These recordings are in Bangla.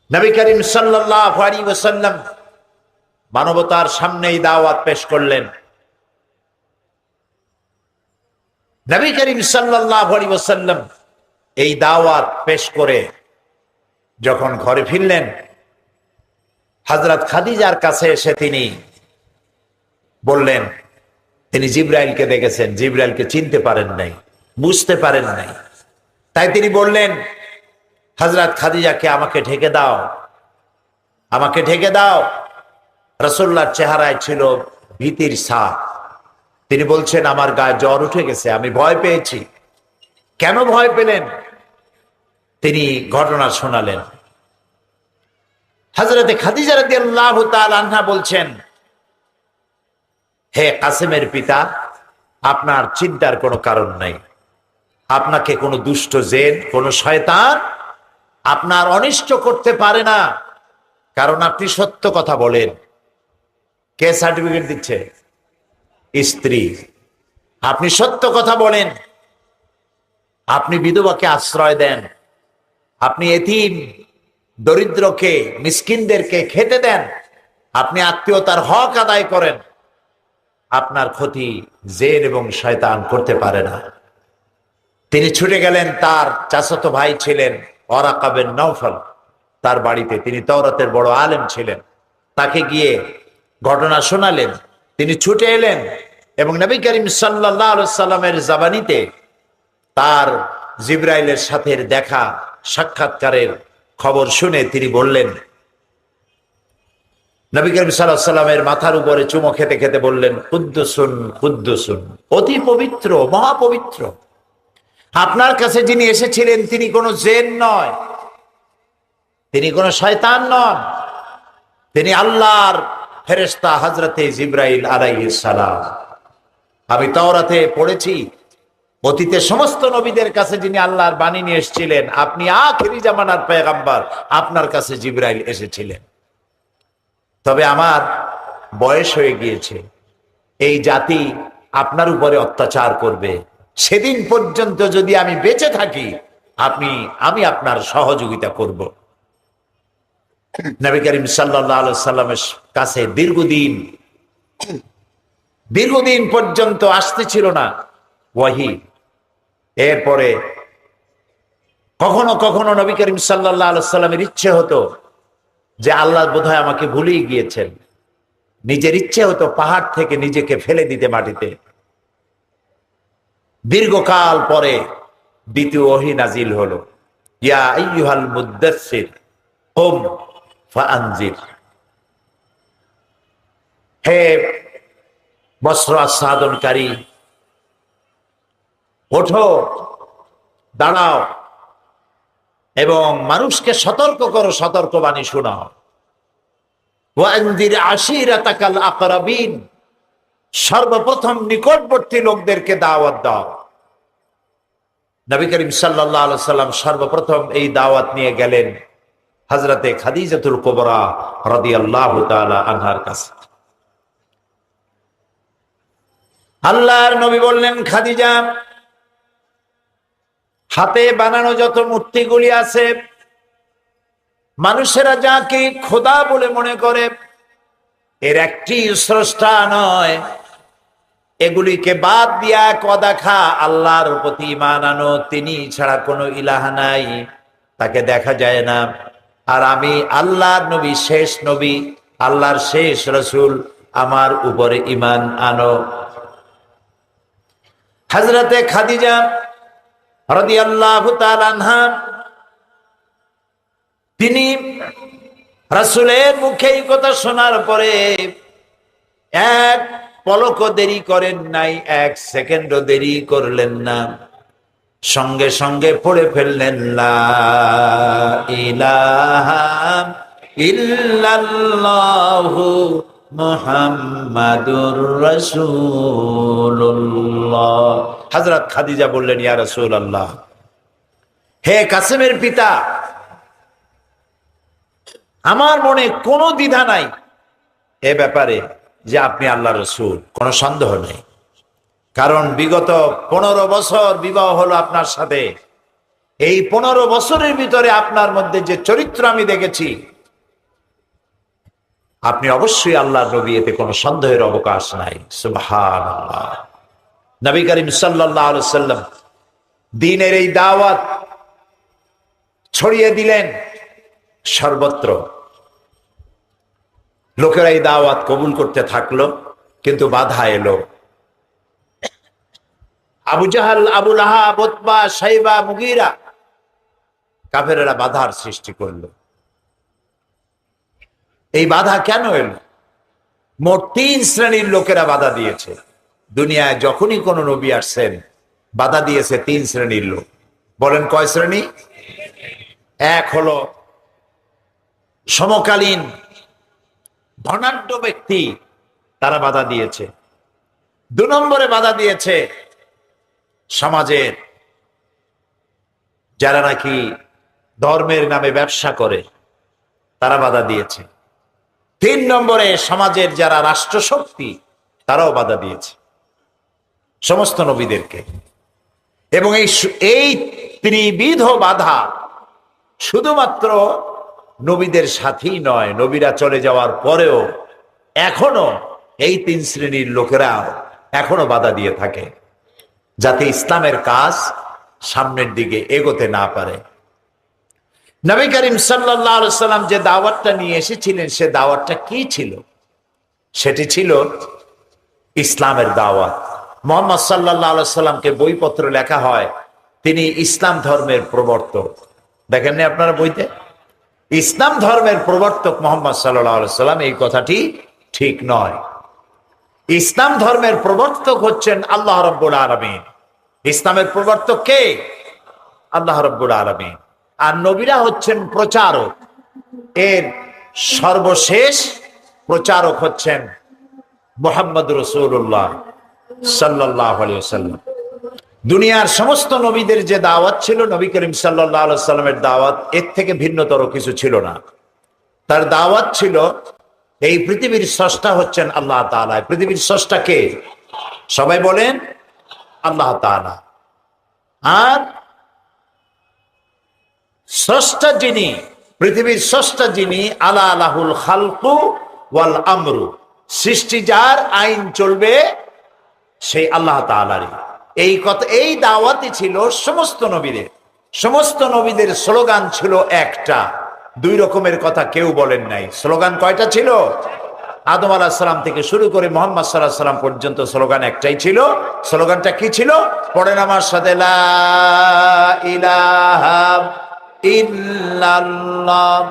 নবী করিম সাল্লাল্লাহু আলাইহি ওয়াসাল্লাম মানবতার সামনেই দাওয়াত পেশ করলেন। নবী করিম সাল্লাল্লাহু আলাইহি ওয়াসাল্লাম এই দাওয়াত পেশ করে যখন ঘরে ফিরলেন, হযরত খাদিজার কাছে এসে তিনি বললেন, তিনি জিবরাইলকে দেখেছেন, জিবরাইলকে চিনতে পারেন নাই, বুঝতে পারেন নাই। তাই তিনি বললেন, হযরত খাদিজাকে আমাকে ঢেকে দাও, আমাকে ঢেকে দাও। রাসূলুল্লাহর চেহারায় ছিল ভীতির ছাপ। তিনি বলছেন, আমার গায়ে জ্বর উঠে গেছে, আমি ভয় পেয়েছি। কেন ভয় পেলেন? তিনি ঘটনা শোনালেন। হযরতে খাদিজা রাদিয়াল্লাহু তাআলা আনহা বলছেন, হে কাসেমের পিতা, আপনার চিন্তার কোনো কারণ নাই। আপনাকে কোনো দুষ্ট জিন, কোনো শয়তান আপনার অনিষ্ট করতে পারে না, কারণ আপনি সত্য কথা বলেন। কে সার্টিফিকেট দিচ্ছে? স্ত্রী। আপনি সত্য কথা বলেন, আপনি বিধবাকে আশ্রয় দেন, আপনি এতিম দরিদ্রকে, মিসকিনদেরকে খেতে দেন, আপনি আত্মীয়তার হক আদায় করেন। আপনার ক্ষতি জিন এবং শয়তান করতে পারে না। তিনি ছুটে গেলেন, তার চাচাতো ভাই ছিলেন ওয়ারাকা বিন নওফল, তার বাড়িতে। তিনি তাওরাতের বড় আলেম ছিলেন। তাকে গিয়ে ঘটনা শোনালেন। তিনি ছুটে এলেন এবং নবী করিম সাল্লাল্লাহু আলাইহি সাল্লামের জাবানিতে তার জিবরাইলের সাথে দেখা সাক্ষাৎকারের খবর শুনে তিনি বললেন, নবী করিম সাল্লাল্লাহু আলাইহি সাল্লামের মাথার উপরে চুমো খেতে খেতে বললেন, কুদ্দুসুন কুদ্দুসুন, অতি পবিত্র, মহাপবিত্র। আপনার কাছে যিনি এসেছিলেন তিনি কোনো জিন নয়, তিনি কোনো শয়তান নন, তিনি আল্লাহর ফেরেশতা হযরতে জিবরাইল আলাইহিস সালাম। আমি তাওরাতে পড়েছি, অতীতে সমস্ত নবীদের কাছে যিনি আল্লাহর বাণী নিয়ে এসেছিলেন, আপনি আখিরি জামানার পয়গম্বর, আপনার কাছে জিবরাইল এসেছিলেন। তবে আমার বয়স হয়ে গিয়েছে, এই জাতি আপনার উপরে অত্যাচার করবে। সেদিন পর্যন্ত যদি আমি বেঁচে থাকি, আমি আপনার সহযোগিতা করব। নবী করিম সাল্লাল্লাহু আলাইহি সাল্লামের কাছে দীর্ঘদিন পর্যন্ত আসতেছিল না ওয়াহি। এরপরে কখনো কখনো নবী করিম সাল্লাল্লাহু আলাইহি সাল্লামের ইচ্ছে হতো যে আল্লাহ বোধহয় আমাকে ভুলেই গিয়েছেন। নিজের ইচ্ছে হতো পাহাড় থেকে নিজেকে ফেলে দিতে মাটিতে। দীর্ঘকাল পরে দ্বিতীয় ওহী নাজিল হলো, ইয়া আইয়ুহাল মুদ্দাসসির কুম ফাআনজির। হে বস্ত্র আচ্ছাদনকারী, ওঠো, দাঁড়াও এবং মানুষকে সতর্ক করো, সতর্কবাণী শোনাও। ওয়ানজির আশিরাতাকাল আকরাবিন, সর্বপ্রথম নিকটবর্তী লোকদেরকে দাওয়াত দাও। নবী করিম সাল্লাল্লাহু আলাইহি সাল্লাম সর্বপ্রথম এই দাওয়াত নিয়ে গেলেন হযরতে খাদিজাতুল কুবরা রাদিয়াল্লাহু তাআলা আনহার কাছে। আল্লাহর নবী বললেন, খাদিজা, হাতে বানানো যত মূর্তিগুলি আছে, মানুষেরা যাকে খোদা বলে মনে করে, এর একটি স্রষ্টা নয়। এগুলিকে বাদ দিয়া কদাখা আল্লাহর প্রতি ঈমান আনো, তিনি ছাড়া কোনো ইলাহ নাই, তাকে দেখা যায় না। আর আমি আল্লাহর নবী, শেষ নবী, আল্লাহর শেষ রাসূল, আমার উপরে ঈমান আনো। হযরতে খাদিজা রাদিয়াল্লাহু তাআলা আনহা, তিনি রাসূলের মুখে এই কথা শোনার পরে এক পলকও দেরি করেন নাই, এক সেকেন্ডও দেরি করলেন না, সঙ্গে সঙ্গে পড়ে ফেললেন, লা ইলাহা ইল্লাল্লাহু মুহাম্মাদুর রাসূলুল্লাহ। হযরত খাদিজা বললেন, ইয়া রাসূলুল্লাহ, হে কাসেমের পিতা, আমার মনে কোনো দ্বিধা নাই এ ব্যাপারে যে আপনি আল্লাহ রাসূল, কোনো সন্দেহ নেই। কারণ বিগত 15 বছর বিবাহ হলো আপনার সাথে, এই 15 বছরের ভিতরে আপনার মধ্যে যে চরিত্র আমি দেখেছি, আপনি অবশ্যই আল্লাহর নবী, এতে কোনো সন্দেহের অবকাশ নাই। সুবহানাল্লাহ। নবী করিম সাল্লাল্লাহু আলাইহি সাল্লাম দ্বীনের এই দাওয়াত ছড়িয়ে দিলেন সর্বত্র। লোকেরা এই দাওয়াত কবুল করতে থাকলো, কিন্তু বাধা এলো। আবু জাহাল, আবু লাহাব, উতবা, শাইবা, মুগীরা, কাফেরেরা বাধার সৃষ্টি করলো। এই বাধা কেন এলো? মোট 3 শ্রেণীর লোকেরা বাধা দিয়েছে। দুনিয়ায় যখনই কোন নবী আসছেন, বাধা দিয়েছে 3 শ্রেণীর লোক। বলেন কয় শ্রেণী? এক হলো সমকালীন ধনাঢ্য ব্যক্তি, তারা বাধা দিয়েছে। 2 নম্বরে বাধা দিয়েছে সমাজের যারা নাকি ধর্মের নামে ব্যবসা করে, তারা বাধা দিয়েছে। 3 নম্বরে সমাজের যারা রাষ্ট্রশক্তি, তারাও বাধা দিয়েছে সমস্ত নবীদেরকে। এবং এই ত্রিবিধ বাধা শুধুমাত্র নবীদের সাথেই নয়, নবীরা চলে যাওয়ার পরেও এখনো এই 3 শ্রেণীর লোকেরা এখনো বাধা দিয়ে থাকে, যাতে ইসলামের কাজ সামনের দিকে এগোতে না পারে। নবী করিম সাল্লাল্লাহু আলাইহি সাল্লাম যে দাওয়াতটা নিয়ে এসেছিলেন, সে দাওয়াতটা কি ছিল? সেটি ছিল ইসলামের দাওয়াত। মুহাম্মদ সাল্লাল্লাহু আলাইহি সাল্লামকে বইপত্র লেখা হয় তিনি ইসলাম ধর্মের প্রবর্তক। দেখেননি আপনারা বইতে? ইসলাম ধর্মের প্রবর্তক মুহাম্মদ সাল্লাল্লাহু আলাইহি সাল্লাম, এই কথাটি ঠিক নয়। ইসলাম ধর্মের প্রবর্তক হচ্ছেন আল্লাহ রাব্বুল আলামিন। ইসলামের প্রবর্তক কে? আল্লাহ রাব্বুল আলামিন। আর নবীরা হচ্ছেন প্রচারক। এর সর্বশেষ প্রচারক হচ্ছেন মুহাম্মদ রাসূলুল্লাহ সাল্লাল্লাহু আলাইহি ওয়াসাল্লাম। দুনিয়ার সমস্ত নবীদের যে দাওয়াত ছিল, নবী করিম সাল্লাল্লাহু আলাইহি সাল্লামের দাওয়াত এর থেকে ভিন্নতর কিছু ছিল না। তার দাওয়াত ছিল এই পৃথিবীর স্রষ্টা হচ্ছেন আল্লাহ তাআলা। পৃথিবীর স্রষ্টা কে? সবাই বলেন আল্লাহ তাআলা। আর স্রষ্টা যিনি, পৃথিবীর স্রষ্টা যিনি, আলা আলাহুল খালকু ওয়াল আমরু, সৃষ্টি যার, আইন চলবে সেই আল্লাহ তাআলারই। এই কথা, এই দাওয়াতই ছিল সমস্ত নবীদের। সমস্ত নবীদের স্লোগান ছিল একটা, 2 রকমের কথা কেউ বলেন নাই। স্লোগান কয়টা ছিল? আদম আলাইহিস সালাম থেকে শুরু করে মুহাম্মদ সাল্লাল্লাহু আলাইহি সাল্লাম পর্যন্ত স্লোগান একটাই ছিল। স্লোগানটা কি ছিল? পড়েন আমার সাথে, লা ইলাহা ইল্লাল্লাহ,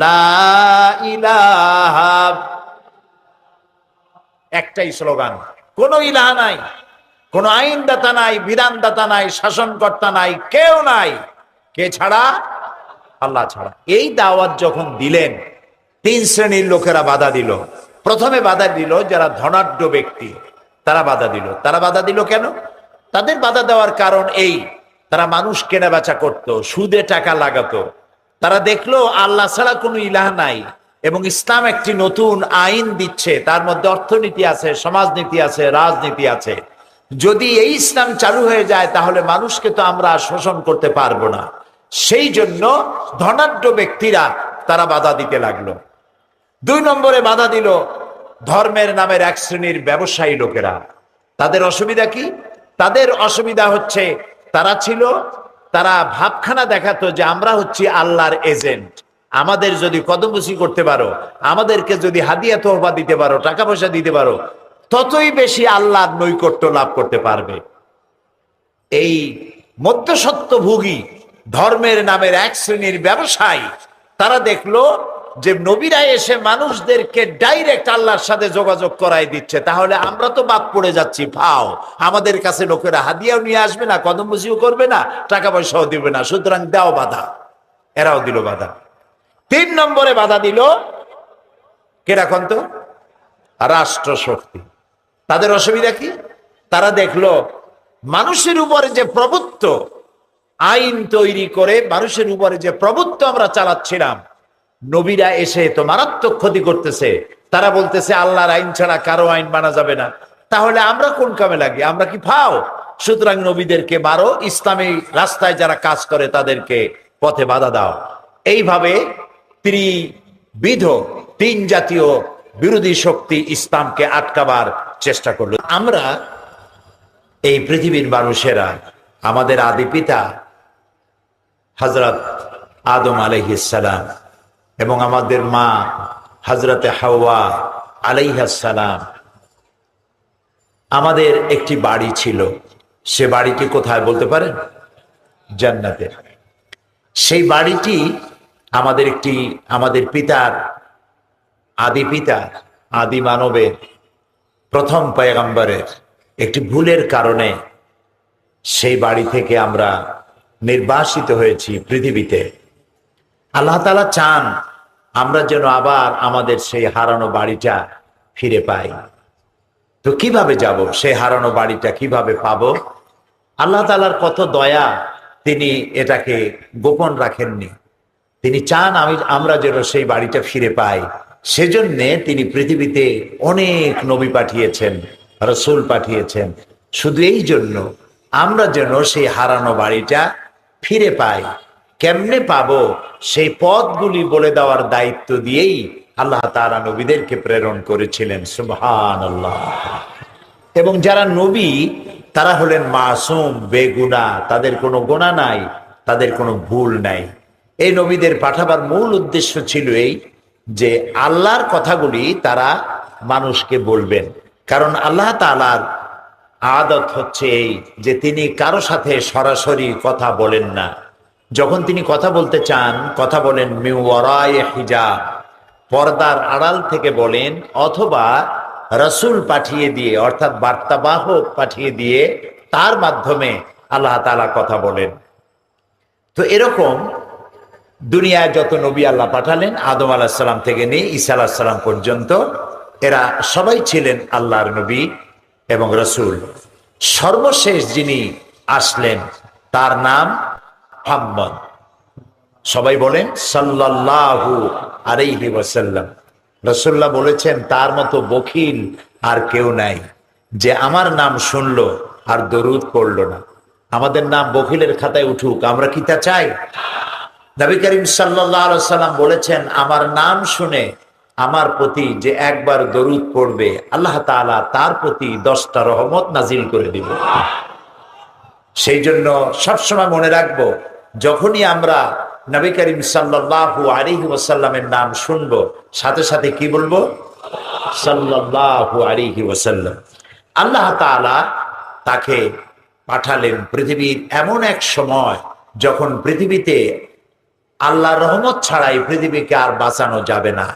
লা ইলাহা। একটাই স্লোগান, কোন ইলাহা নাই, কোন আইনদাতা নাই, বিধানদাতা নাই, শাসনকর্তা নাই, কেউ নাই। কে ছাড়া? আল্লাহ ছাড়া। এই দাওয়াত যখন দিলেন, 3 শ্রেণীর লোকেরা বাধা দিল। প্রথমে বাধা দিল যারা ধনাঢ্য ব্যক্তি, তারা বাধা দিল। তারা বাধা দিল কেন? তাদের বাধা দেওয়ার কারণ এই, তারা মানুষ কেনা বেচা করতো, সুদে টাকা লাগাতো। তারা দেখলো আল্লাহ ছাড়া কোনো ইলাহ নাই এবং ইসলাম একটি নতুন আইন দিচ্ছে, তার মধ্যে অর্থনীতি আছে, সমাজনীতি আছে, রাজনীতি আছে। যদি এই ইসলাম চালু হয়ে যায় তাহলে মানুষকে তো আমরা শোষণ করতে পারবো না। সেই জন্য ধনাঢ্য ব্যক্তিরা তারা বাধা দিতে লাগলো। 2 নম্বরে বাধা দিল ধর্মের নামের 1 শ্রেণীর ব্যবসায়ী লোকেরা। তাদের অসুবিধা কি? তাদের অসুবিধা হচ্ছে তারা ভাবখানা দেখাতো যে আমরা হচ্ছি আল্লাহর এজেন্ট। আমাদের যদি কদমবুসি করতে পারো, আমাদেরকে যদি হাদিয়া তোহফা দিতে পারো, টাকা পয়সা দিতে পারো, ততই বেশি আল্লাহর নৈকট্য লাভ করতে পারবে। এই মধ্যসত্ত্বভোগী ধর্মের নামের 1 শ্রেণীর ব্যবসায়ী তারা দেখলো যে নবীরা এসে মানুষদেরকে ডাইরেক্ট আল্লাহর সাথে যোগাযোগ করাই দিচ্ছে, তাহলে আমরা তো বাদ পড়ে যাচ্ছি। ফাও, আমাদের কাছে লোকেরা হাদিয়াও নিয়ে আসবে না, কদমবুসিও করবে না, টাকা পয়সাও দিবে না, সুতরাং দাও বাধা। এরাও দিল বাধা। 3 নম্বরে বাধা দিল কেরকম? তো রাষ্ট্র শক্তি। তাদের অসুবিধা কি? তারা দেখলো মানুষের উপরে যে প্রভুত্ব, আইন তৈরি করে মানুষের উপরে যে প্রভুত্ব আমরা চালাচ্ছিলাম, নবীরা এসে তো মারাত্মক ক্ষতি করতেছে। তারা বলতেছে আল্লাহর আইন ছাড়া কারো আইন মানা যাবে না। তাহলে আমরা কোন কামে লাগি? আমরা কি ফাও? সুতরাং নবীদেরকে মারো, ইসলামী রাস্তায় যারা কাজ করে তাদেরকে পথে বাধা দাও। এইভাবে ত্রিবিধ, তিন জাতীয় বিরোধী শক্তি ইসলামকে আটকাবার চেষ্টা করলো। আমরা এই পৃথিবীর মানুষেরা আমাদের আদি পিতা হযরত আদম আলাইহিস সালাম এবং আমাদের মা হযরতে হাওয়া আলাইহাস সালাম, আমাদের একটি বাড়ি ছিল। সে বাড়িটি কোথায় বলতে পারেন? জান্নাতে। সেই বাড়িটি আমাদের পিতার, আদি পিতার, আদি মানবের, প্রথম পয়গম্বরের একটি ভুলের কারণে সেই বাড়ি থেকে আমরা নির্বাসিত হয়েছি পৃথিবীতে। আল্লাহ তাআলা চান আমরা যেন আবার আমাদের সেই হারানো বাড়িটা ফিরে পাই। তো কিভাবে যাব? সেই হারানো বাড়িটা কিভাবে পাবো? আল্লাহ তাআলার কত দয়া, তিনি এটাকে গোপন রাখেননি। তিনি চান আমরা যেন সেই বাড়িটা ফিরে পাই। সেজন্যে তিনি পৃথিবীতে অনেক নবী পাঠিয়েছেন, রাসূল পাঠিয়েছেন, শুধু এই জন্য আমরা যেন সেই হারানো বাড়িটা ফিরে পাই। কেমনে পাবো সেই পথগুলি বলে দেওয়ার দায়িত্ব দিয়েই আল্লাহ তাআলা নবীদেরকে প্রেরণ করেছিলেন। সুবহানাল্লাহ। এবং যারা নবী তারা হলেন মাসুম, বেগুনাহ, তাদের কোনো গুনাহ নাই, তাদের কোনো ভুল নাই। এই নবীদের পাঠাবার মূল উদ্দেশ্য ছিল এই যে আল্লাহর কথাগুলি তারা মানুষকে বলবেন। কারণ আল্লাহ তাআলার আদত হচ্ছে এই যে তিনি কারো সাথে সরাসরি কথা বলেন না। যখন তিনি কথা বলতে চান, কথা বলেন মিন ওয়ারায়ে হিজাব, পর্দার আড়াল থেকে বলেন, অথবা রাসূল পাঠিয়ে দিয়ে, অর্থাৎ বার্তাবাহক পাঠিয়ে দিয়ে তার মাধ্যমে আল্লাহ তাআলা কথা বলেন। তো এরকম দুনিয়ায় যত নবী আল্লাহ পাঠালেন, আদম আলাইহিস সালাম থেকে নিয়ে ঈসা আলাইহিস সালাম পর্যন্ত, এরা সবাই ছিলেন আল্লাহর নবী এবং রাসূল। সর্বশেষ যিনি আসলেন তার নাম মুহাম্মদ। সবাই বলেন সাল্লাল্লাহু আলাইহি ওয়াসাল্লাম। রাসূলুল্লাহ বলেছেন তার মতো বখিল আর কেউ নাই যে আমার নাম শুনলো আর দরুদ পড়লো না। আমাদের নাম বখিলের খাতায় উঠুক, আমরা কি তা চাই? নবী করিম সাল্লাল্লাহু আলাইহি ওয়াসাল্লাম বলেছেন আমার নাম শুনে আমার প্রতি যে একবার দরুদ পড়বে, আল্লাহ তাআলা তার প্রতি 10টা রহমত নাজিল করে দিবে। সেই জন্য সবসময় মনে রাখবো, যখনই আমরা নবী করিম সাল্লাল্লাহু আলাইহি ওয়াসাল্লামের নাম শুনবো, সাথে সাথে কি বলবো? সাল্লাল্লাহু আলাইহি ওয়াসাল্লাম। আল্লাহ তাআলা তাকে পাঠালেন পৃথিবীর এমন এক সময় যখন পৃথিবীতে আল্লাহর রহমত ছাড়াই পৃথিবীকে আর বাঁচানো যাবে না।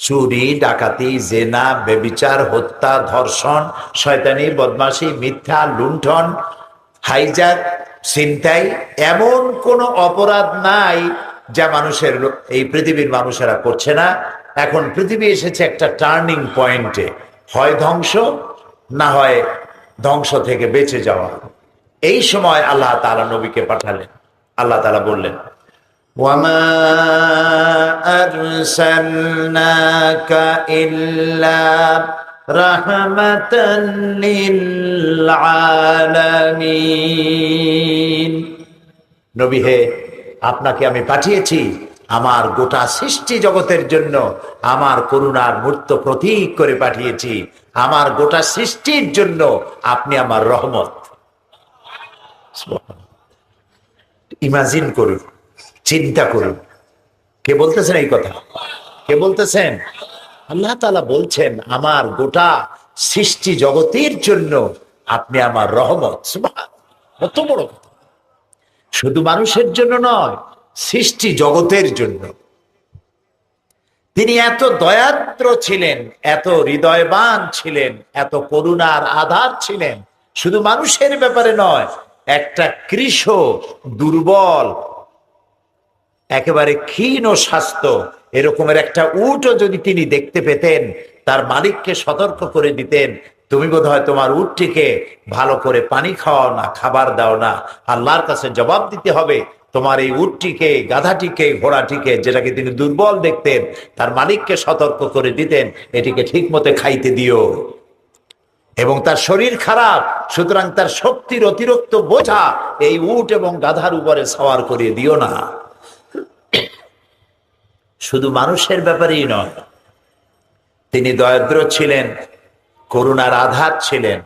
চুরি, ডাকাতি, জেনা, ব্যভিচার, হত্যা, ধর্ষণ, শয়তানি, বদমাশি, মিথ্যা, লুণ্ঠন, হাইজ্যাক, ছিনতাই, এমন কোন অপরাধ নাই যা এই পৃথিবীর মানুষেরা করছে না। এখন পৃথিবী এসেছে একটা টার্নিং পয়েন্টে, হয় ধ্বংস না হয় ধ্বংস থেকে বেঁচে যাওয়া। এই সময় আল্লাহ তাআলা নবীকে পাঠালেন। আল্লাহ তাআলা বললেন ওয়ামা আরসালনাকা ইল্লা রাহমাতান লিল আলামিন। নবী হে, আপনাকে আমি পাঠিয়েছি আমার গোটা সৃষ্টি জগতের জন্য, আমার করুণার মূর্ত প্রতীক করে পাঠিয়েছি। আমার গোটা সৃষ্টির জন্য আপনি আমার রহমত। ইমাজিন করুন, চিন্তা করুন, কে বলতেছেন এই কথা? কে বলতেছেন? আল্লাহ তাআলা বলছেন আমার গোটা সৃষ্টি জগতের জন্য আপনি আমার রহমত। সুবহানাল্লাহ, কত বড় কথা! শুধু মানুষের জন্য নয়, সৃষ্টি জগতের জন্য। তিনি এত দয়াদ্র ছিলেন, এত হৃদয়বান ছিলেন, এত করুণার আধার ছিলেন। শুধু মানুষের ব্যাপারে নয়, একটা কৃষ, দুর্বল, একেবারে ক্ষীণ স্বাস্থ্য এরকমের একটা উটও যদি তিনি দেখতে পেতেন, তার মালিককে সতর্ক করে দিতেন, তুমি বোধহয় তোমার উটটিকে ভালো করে পানি খাওয়াও না, খাবার দাও না, আল্লাহর কাছে জবাব দিতে হবে। তোমার এই উটটিকে, গাধাটিকে, ঘোড়াটিকে, যেটাকে তিনি দুর্বল দেখতেন, তার মালিককে সতর্ক করে দিতেন, এটিকে ঠিক মতো খাইতে দিও। এবং তার শরীর খারাপ, সুতরাং তার শক্তির অতিরিক্ত বোঝা এই উট এবং গাধার উপরে সওয়ার করিয়ে দিও না। শুধু মানুষের ব্যাপারেই নয়, তিনি দরিদ্র ছিলেন, করুণার আধার ছিলেন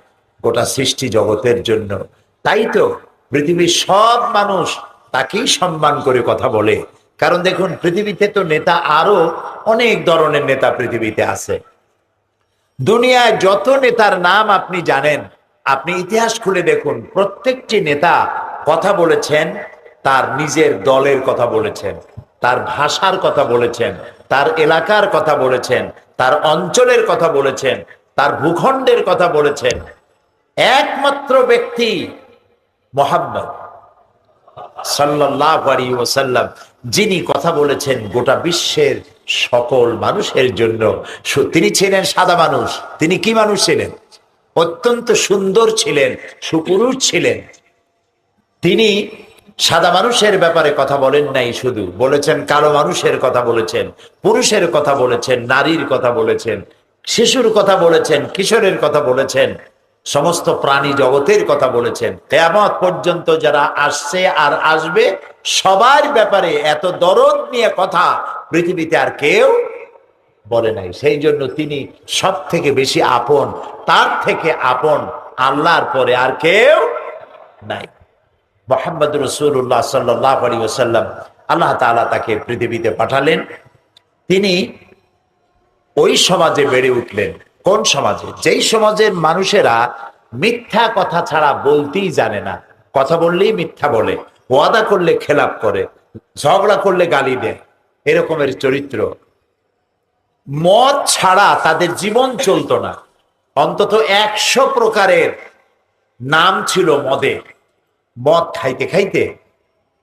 গোটা সৃষ্টি জগতের জন্য। তাই তো পৃথিবীর সব মানুষ তাকেই সম্মান করে কথা বলে। কারণ দেখুন, পৃথিবীতে তো নেতা আরো অনেক ধরনের নেতা পৃথিবীতে আছে। দুনিয়ায় যত নেতার নাম আপনি জানেন, আপনি ইতিহাস খুলে দেখুন, প্রত্যেকটি নেতা কথা বলেছেন, তার নিজের দলের কথা বলেছেন, তার ভাষার কথা বলেছেন, তার এলাকার কথা বলেছেন, তার অঞ্চলের কথা বলেছেন, তার ভূখণ্ডের কথা বলেছেন। একমাত্র ব্যক্তি মুহাম্মদ সাল্লাল্লাহু আলাইহি ওয়াসাল্লাম, যিনি কথা বলেছেন গোটা বিশ্বের সকল মানুষের জন্য। তিনি ছিলেন সাদা মানুষ। তিনি কি মানুষ ছিলেন? অত্যন্ত সুন্দর ছিলেন, সুপুরুষ ছিলেন। তিনি সাদা মানুষের ব্যাপারে কথা বলেন নাই, শুধু বলেছেন কালো মানুষের কথা বলেছেন, পুরুষের কথা বলেছেন, নারীর কথা বলেছেন, শিশুর কথা বলেছেন, কিশোরের কথা বলেছেন, সমস্ত প্রাণী জগতের কথা বলেছেন। কিয়ামত পর্যন্ত যারা আসছে আর আসবে সবার ব্যাপারে এত দরদ নিয়ে কথা পৃথিবীতে আর কেউ বলে নাই। সেই জন্য তিনি সব থেকে বেশি আপন, তার থেকে আপন আল্লাহর পরে আর কেউ নাই। মুহাম্মদ রাসূলুল্লাহ সাল্লাল্লাহু আলাইহি ওয়াসাল্লাম, আল্লাহ তাআলা তাকে পৃথিবীতে পাঠালেন। তিনি ওই সমাজে বেড়ে উঠলেন। কোন সমাজে? যেই সমাজের মানুষেরা মিথ্যা কথা ছাড়া বলতেই জানে না, কথা বললেই মিথ্যা বলে, ওয়াদা করলে খেলাপ করে, ঝগড়া করলে গালি দেয়, এরকমের চরিত্র। মদ ছাড়া তাদের জীবন চলতো না। অন্তত 100 প্রকারের নাম ছিল মদে। মদ খাইতে খাইতে,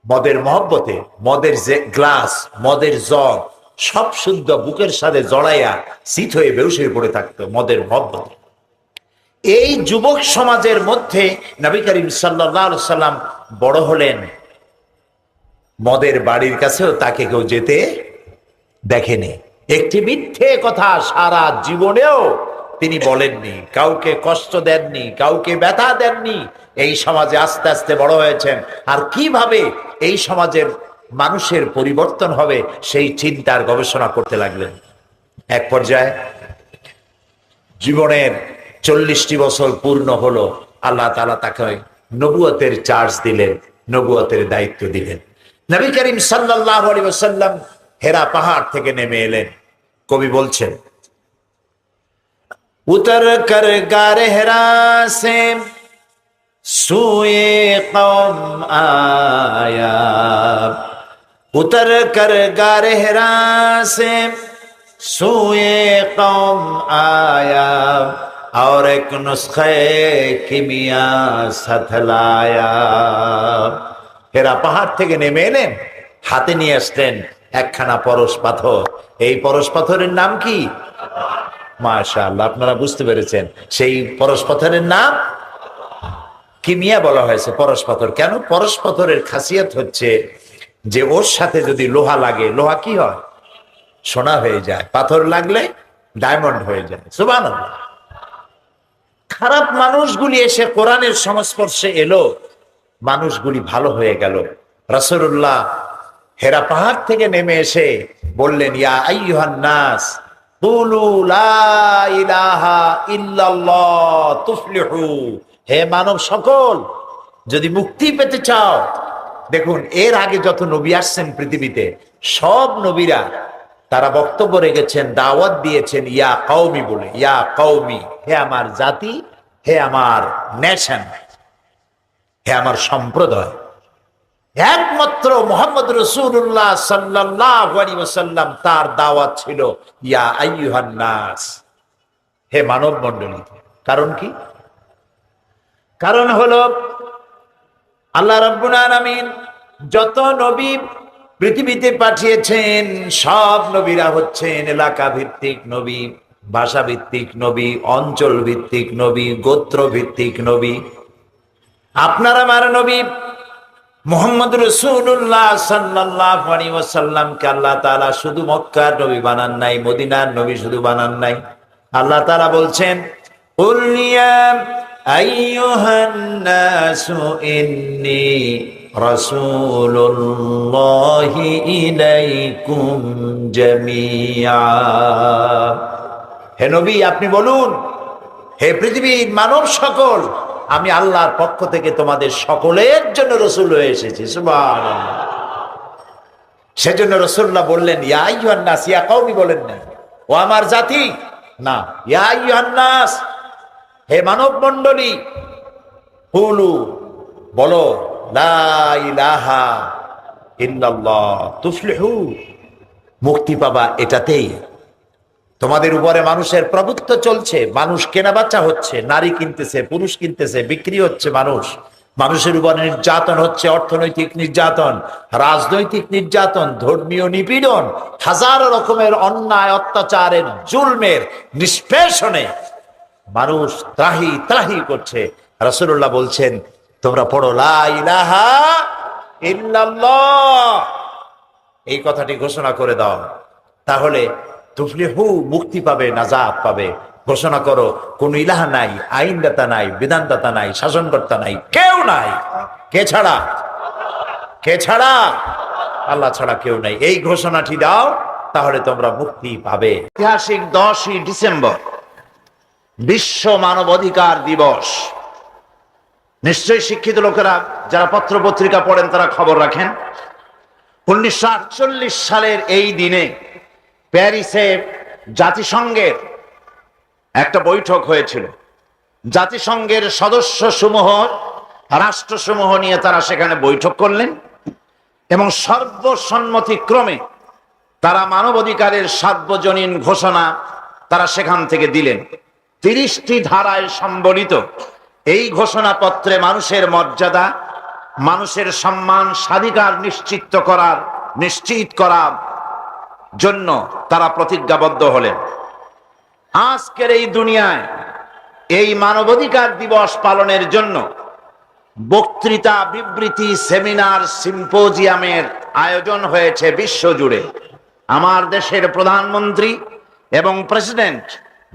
মদের মহব্বতে, মদের যে গ্লাস, মদের জগ সব শুদ্ধ বুকের সাথে জড়াইয়া শীত হয়ে বেহুশ হয়ে পড়ে থাকতো মদের মহব্বতে। এই যুবক সমাজের মধ্যে নবী করিম সাল্লাল্লাহু আলাইহি সাল্লাম বড় হলেন। মদের বাড়ির কাছেও তাকে কেউ যেতে দেখেনি। একটি মিথ্যে কথা সারা জীবনেও তিনি বলেননি, কাউকে কষ্ট দেননি, কাউকে ব্যথা দেননি। এই সমাজে আস্তে আস্তে বড় হয়েছেন। আর কিভাবে এই সমাজের মানুষের পরিবর্তন হবে সেই চিন্তার গবেষণা করতে লাগলেন। এক পর্যায়ে জীবনের 40টি বছর পূর্ণ হলো, আল্লাহ তাআলা তাকে নবুয়তের চার্জ দিলেন, নবুয়তের দায়িত্ব দিলেন। নবী করিম সাল্লাল্লাহু আলাইহি ওয়াসাল্লাম হেরা পাহাড় থেকে নেমে এলেন। কবি বলছেন, উতর কর গারে হেরা সে সুয়ে কওম আয়া, उतर कर गारे हेरा से सोए कौम आया, और एक नुस्खे किमिया सथलाया। হেরা পাহাড় থেকে নেমে এলেন, হাতে নিয়ে আসলেন একখানা পরশ পাথর। এই পরশ পাথরের নাম কি? মাশাআল্লাহ, আপনারা বুঝতে পেরেছেন। সেই পরশ পাথরের নাম কিমিয়া বলা হয়েছে পরশ পাথর। কেন? পরশ পাথরের খাসিয়ত হচ্ছে যে ওর সাথে যদি লোহা লাগে, লোহা কি হয়? সোনা হয়ে যায়। পাথর লাগলে ডায়মন্ড হয়ে যায়। সুবহানাল্লাহ। খারাপ মানুষগুলি এসে কোরআনের সংস্পর্শে এলো, মানুষগুলি ভালো হয়ে গেল। রাসূলুল্লাহ হেরা পাহাড় থেকে নেমে এসে বললেন, ইয়া আইয়ুহান নাস কুলু লা ইলাহা ইল্লাল্লাহ তুফলিহু। হে মানব সকল, যদি মুক্তি পেতে চাও, দেখুন এর আগে যত নবী আসছেন পৃথিবীতে, সব নবীরা তারা বক্তব্য রেখেছেন, দাওয়াত দিয়েছেন ইয়া কওমি বলে, ইয়া কওমি, হে আমার জাতি, হে আমার নেশন, হে আমার সম্প্রদায়। একমাত্র মুহাম্মদ রাসূলুল্লাহ সাল্লাল্লাহু আলাইহি ওয়াসাল্লাম, তার দাওয়াত ছিল ইয়া আইয়ুহান নাস, হে মানব মণ্ডলী। কারণ কি? কারণ হলো আল্লাহ রাব্বুল আলামিন যত নবী পৃথিবীতে পাঠিয়েছেন, সব নবীরা হচ্ছেন এলাকা ভিত্তিক নবী, ভাষা ভিত্তিক নবী, অঞ্চল ভিত্তিক নবী, গোত্র ভিত্তিক নবী। আপনার আমার নবী মুহাম্মদ রাসূলুল্লাহ সাল্লাল্লাহু আলাইহি ওয়াসাল্লামকে আল্লাহ তাআলা শুধু মক্কার নবী বানান নাই, মদিনার নবী শুধু বানান নাই। আল্লাহ তাআলা বলছেন, কুল ইয়া আইয়ুহান নাসু ইন্নী রাসূলুল্লাহি ইলাইকুম জামিআ। হে নবী, আপনি বলুন, হে পৃথিবীর মানব সকল, আমি আল্লাহর পক্ষ থেকে তোমাদের সকলের জন্য রসুল হয়ে এসেছি। সুবহানাল্লাহ। সেজন্য রাসূলুল্লাহ বললেন ইয়া আইয়ুহান নাস, ইয়া কওমি বলেন না ও আমার জাতি, না, ইয়া আইয়ুহান নাস, হে মানব মণ্ডলী, কুলু, বলো, লা ইলাহা ইল্লাল্লাহ তুফলিহু, মুক্তি পাবা এটাতেই। তোমাদের উপরে মানুষের প্রভুত্ব চলছে, মানুষ কেনা বেচা হচ্ছে, নারী কিনতেছে, পুরুষ কিনতেছে, বিক্রি হচ্ছে, মানুষের উপরে নির্যাতন হচ্ছে, অর্থনৈতিক নির্যাতন, রাজনৈতিক নির্যাতন, ধর্মীয় নিপীড়ন, হাজার রকমের অন্যায় অত্যাচারের জুলমের নিষ্পেষণে মানুষ ত্রাহি ত্রাহি করছে। রাসূলুল্লাহ বলছেন তোমরা পড়ো লা ইলাহা ইল্লাল্লাহ, এই কথাটি ঘোষণা করে দাও, তাহলে তুফলিহু, মুক্তি পাবে, নাজাত পাবে। ঘোষণা করো কোন ইলাহা নাই, আইনদাতা নাই, বিধানদাতা নাই, শাসনকর্তা নাই, কেউ নাই। কে ছাড়া? কে ছাড়া? আল্লাহ ছাড়া কেউ নাই। এই ঘোষণাটি দাও, তাহলে তোমরা মুক্তি পাবে। ঐতিহাসিক 10ই ডিসেম্বর বিশ্ব মানবাধিকার দিবস। নিশ্চয়ই শিক্ষিত লোকেরা যারা পত্র পত্রিকা পড়েন তারা খবর রাখেন। 1948 সালের এই দিনে প্যারিসে জাতিসংঘের একটা বৈঠক হয়েছিল। জাতিসংঘের সদস্য সমূহ, রাষ্ট্রসমূহ নিয়ে তারা সেখানে বৈঠক করলেন এবং সর্বসম্মতিক্রমে তারা মানবাধিকারের সার্বজনীন ঘোষণা তারা সেখান থেকে দিলেন। 30টি ধারায় সম্বলিত এই ঘোষণাপত্রে মানুষের মর্যাদা, মানুষের সম্মান, স্বাধিকার নিশ্চিত করার জন্য তারা প্রতিজ্ঞাবদ্ধ হলেন। আজকের এই দুনিয়ায় এই মানবাধিকার দিবস পালনের জন্য বক্তৃতা, বিবৃতি, সেমিনার, সিম্পোজিয়ামের আয়োজন হয়েছে বিশ্বজুড়ে। আমার দেশের প্রধানমন্ত্রী এবং প্রেসিডেন্ট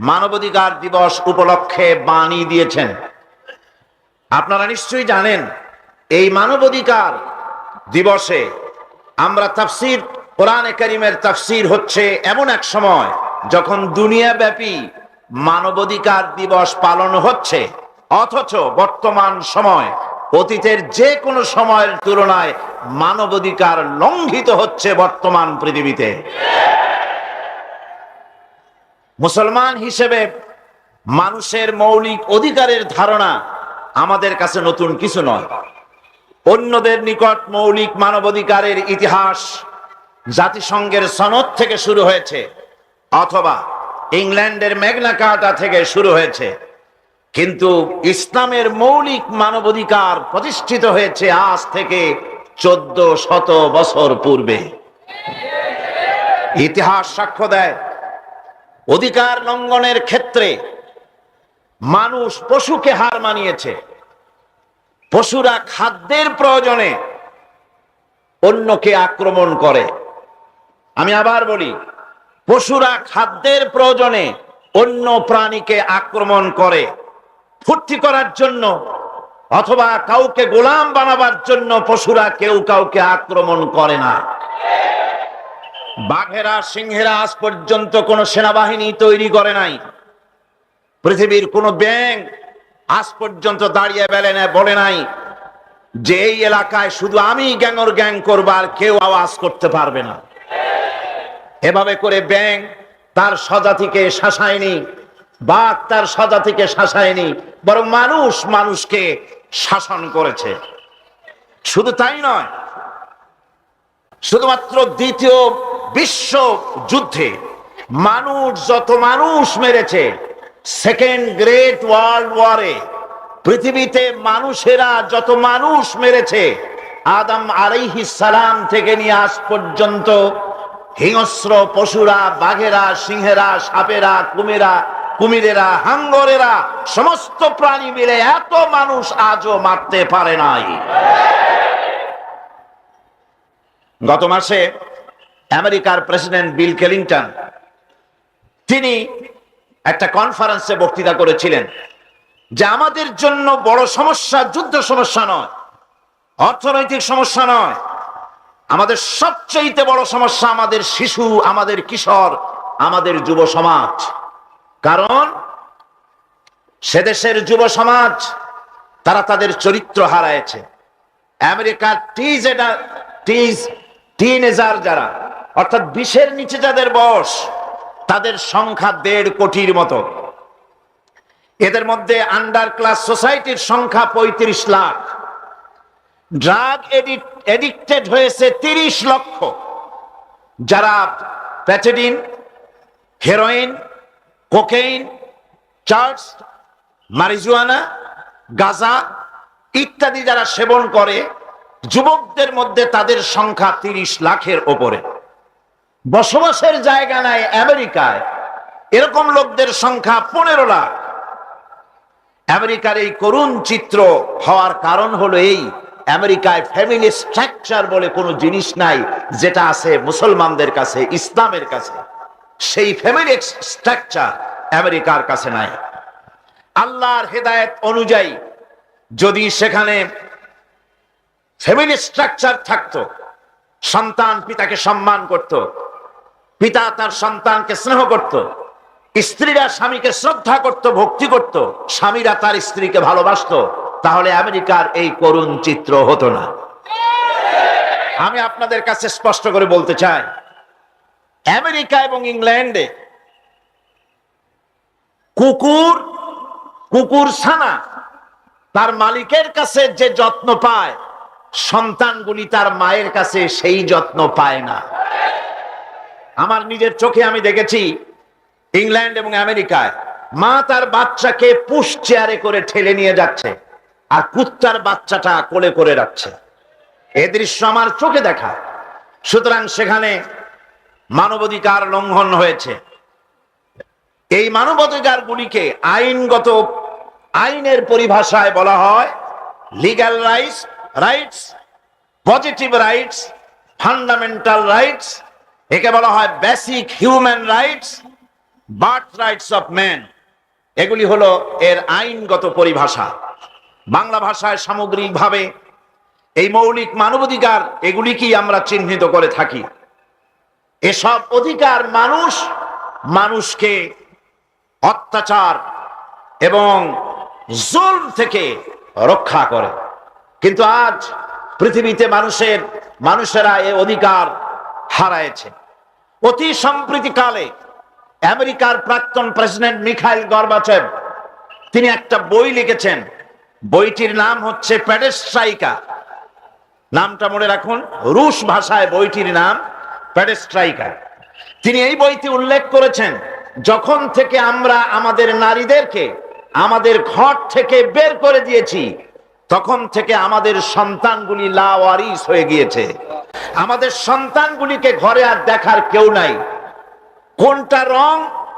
মানবাধিকার দিবস উপলক্ষে বাণী দিয়েছেন। আপনারা নিশ্চয়ই জানেন এই মানবাধিকার দিবসে আমরা তাফসীর, কোরআনে কারীমের তাফসীর হচ্ছে এমন এক সময় যখন দুনিয়াব্যাপী মানবাধিকার দিবস পালন হচ্ছে, অথচ বর্তমান সময় অতীতের যে কোনো সময়ের তুলনায় মানবাধিকার লঙ্ঘিত হচ্ছে বর্তমান পৃথিবীতে। মুসলমান হিসেবে মানুষের মৌলিক অধিকারের ধারণা আমাদের কাছে নতুন কিছু নয়। অন্যদের নিকট মৌলিক মানবাধিকারের ইতিহাস জাতিসংঘের সনদ থেকে শুরু হয়েছে অথবা ইংল্যান্ডের ম্যাগনা কার্টা থেকে শুরু হয়েছে, কিন্তু ইসলামের মৌলিক মানবাধিকার প্রতিষ্ঠিত হয়েছে আজ থেকে 1400 বছর পূর্বে। ইতিহাস সাক্ষ্য দেয় অধিকার লঙ্ঘনের ক্ষেত্রে মানুষ পশুকে হার মানিয়েছে। পশুরা খাদ্যের প্রয়োজনে অন্যকে আক্রমণ করে। আমি আবার বলি, পশুরা খাদ্যের প্রয়োজনে অন্য প্রাণীকে আক্রমণ করে। ফুর্তি করার জন্য অথবা কাউকে গোলাম বানাবার জন্য পশুরা কেউ কাউকে আক্রমণ করে না। বাঘেরা, সিংহেরা আজ পর্যন্ত কোন সেনাবাহিনী তৈরি করে নাই। পৃথিবীর কোন ব্যাঙ আজ পর্যন্ত দাঁড়িয়ে বলে নাই যে এই এলাকায় শুধু আমি গ্যাংর গ্যাং করব, আর কেউ আওয়াজ করতে পারবে না। এভাবে করে ব্যাঙ তার স্বজাতিকে শাসায়নি, বাঘ তার স্বজাতিকে শাসায়নি, বরং মানুষ মানুষকে শাসন করেছে। শুধু তাই নয়, শুধুমাত্র দ্বিতীয় বিশ্ব যুদ্ধে মানুষ যত মানুষ মেরেছে, সেকেন্ড গ্রেট ওয়ার্ল্ড ওয়ারে পৃথিবীতে মানুষেরা যত মানুষ মেরেছে, আদম আলাইহিস সালাম থেকে নিয়ে আজ পর্যন্ত হিংস্র পশুরা, বাঘেরা, সিংহেরা, সাপেরা, কুমিরেরা, হাঙ্গরেরা, সমস্ত প্রাণী মিলে এত মানুষ আজও মারতে পারে নাই। গত মাসে আমেরিকার প্রেসিডেন্ট বিল ক্লিনটন তিনি একটা কনফারেন্সে বক্তৃতা করেছিলেন যে আমাদের জন্য বড় সমস্যা যুদ্ধ সমস্যা নয়, অর্থনৈতিক সমস্যা নয়, আমাদের সবচেয়ে বড় সমস্যা আমাদের শিশু, আমাদের কিশোর, আমাদের যুব সমাজ। কারণ সেদেশের যুব সমাজ তারা তাদের চরিত্র হারায়েছে। আমেরিকার টিনেজার যারা, অর্থাৎ 20-এর নিচে যাদের বয়স, তাদের সংখ্যা 1.5 কোটির মতো। এদের মধ্যে আন্ডার ক্লাস সোসাইটির সংখ্যা 35 লাখ। ড্রাগ এডিক্টেড হয়েছে 30 লক্ষ, যারা প্যাটেডিন, হেরোইন, কোকেইন, চার্চ, মারিজুয়ানা, গাঁজা ইত্যাদি যারা সেবন করে, যুবকদের মধ্যে তাদের সংখ্যা 30 লাখের ওপরে। বসবাসের জায়গা নাই আমেরিকায়, এরকম লোকদের সংখ্যা 15 লাখ। আমেরিকার এই করুণ চিত্র হওয়ার কারণ হলো এই, আমেরিকায় ফ্যামিলি স্ট্রাকচার বলে কোনো জিনিস নাই, যেটা আছে মুসলমানদের কাছে, ইসলামের কাছে। সেই ফ্যামিলি স্ট্রাকচার আমেরিকার কাছে নাই। আল্লাহর হেদায়েত অনুযায়ী যদি সেখানে ফ্যামিলি স্ট্রাকচার থাকতো, সন্তান পিতাকে সম্মান করত, পিতা তার সন্তানকে স্নেহ করত, স্ত্রীরা স্বামীকে শ্রদ্ধা করত, ভক্তি করত, স্বামীরা তার স্ত্রীকে ভালোবাসতো, তাহলে আমেরিকার এই করুণ চিত্র হতো না। আমি আপনাদের কাছে স্পষ্ট করে বলতে চাই, আমেরিকা এবং ইংল্যান্ডে কুকুর ছানা তার মালিকের কাছে যে যত্ন পায়, সন্তানগুলি তার মায়ের কাছে সেই যত্ন পায় না। আমার নিজের চোখে আমি দেখেছি ইংল্যান্ড এবং আমেরিকায় মা তার বাচ্চাকে পুশ চেয়ারে করে ঠেলে নিয়ে যাচ্ছে, আর কুত্তার বাচ্চাটা কোলে করে রাখছে। এ দৃশ্য আমার চোখে দেখা। সুতরাং সেখানে মানবাধিকার লঙ্ঘন হয়েছে। এই মানবাধিকার গুলিকে আইনের পরিভাষায় বলা হয় legal rights, positive rights, fundamental rights, একে বলা হয় basic human rights, birth rights of man. এগুলি হলো এর আইনগত পরিভাষা। বাংলা ভাষায় সামগ্রিকভাবে এই মৌলিক মানবাধিকার এগুলিকেই আমরা চিহ্নিত করে থাকি। এসব অধিকার মানুষকে অত্যাচার এবং জুলম থেকে রক্ষা করে। কিন্তু আজ পৃথিবীতে মানুষেরা এই অধিকার হারায়েছে। অতি সম্প্রতিকালে আমেরিকার প্রাক্তন প্রেসিডেন্ট মিখাইল গর্বাচেভ তিনি একটা বই লিখেছেন। বইটির নাম হচ্ছে পেরেস্ট্রাইকা। নামটা মনে রাখুন, রুশ ভাষায় বইটির নাম পেরেস্ট্রাইকা। তিনি এই বইতে উল্লেখ করেছেন, যখন থেকে আমরা আমাদের নারীদেরকে আমাদের ঘর থেকে বের করে দিয়েছি, তখন থেকে আমাদের সন্তানগুলি লাওয়ারিস হয়ে গিয়েছে। আমাদের সন্তানগুলিকে ঘরে আর দেখার কেউ নাই। কোনটা রং,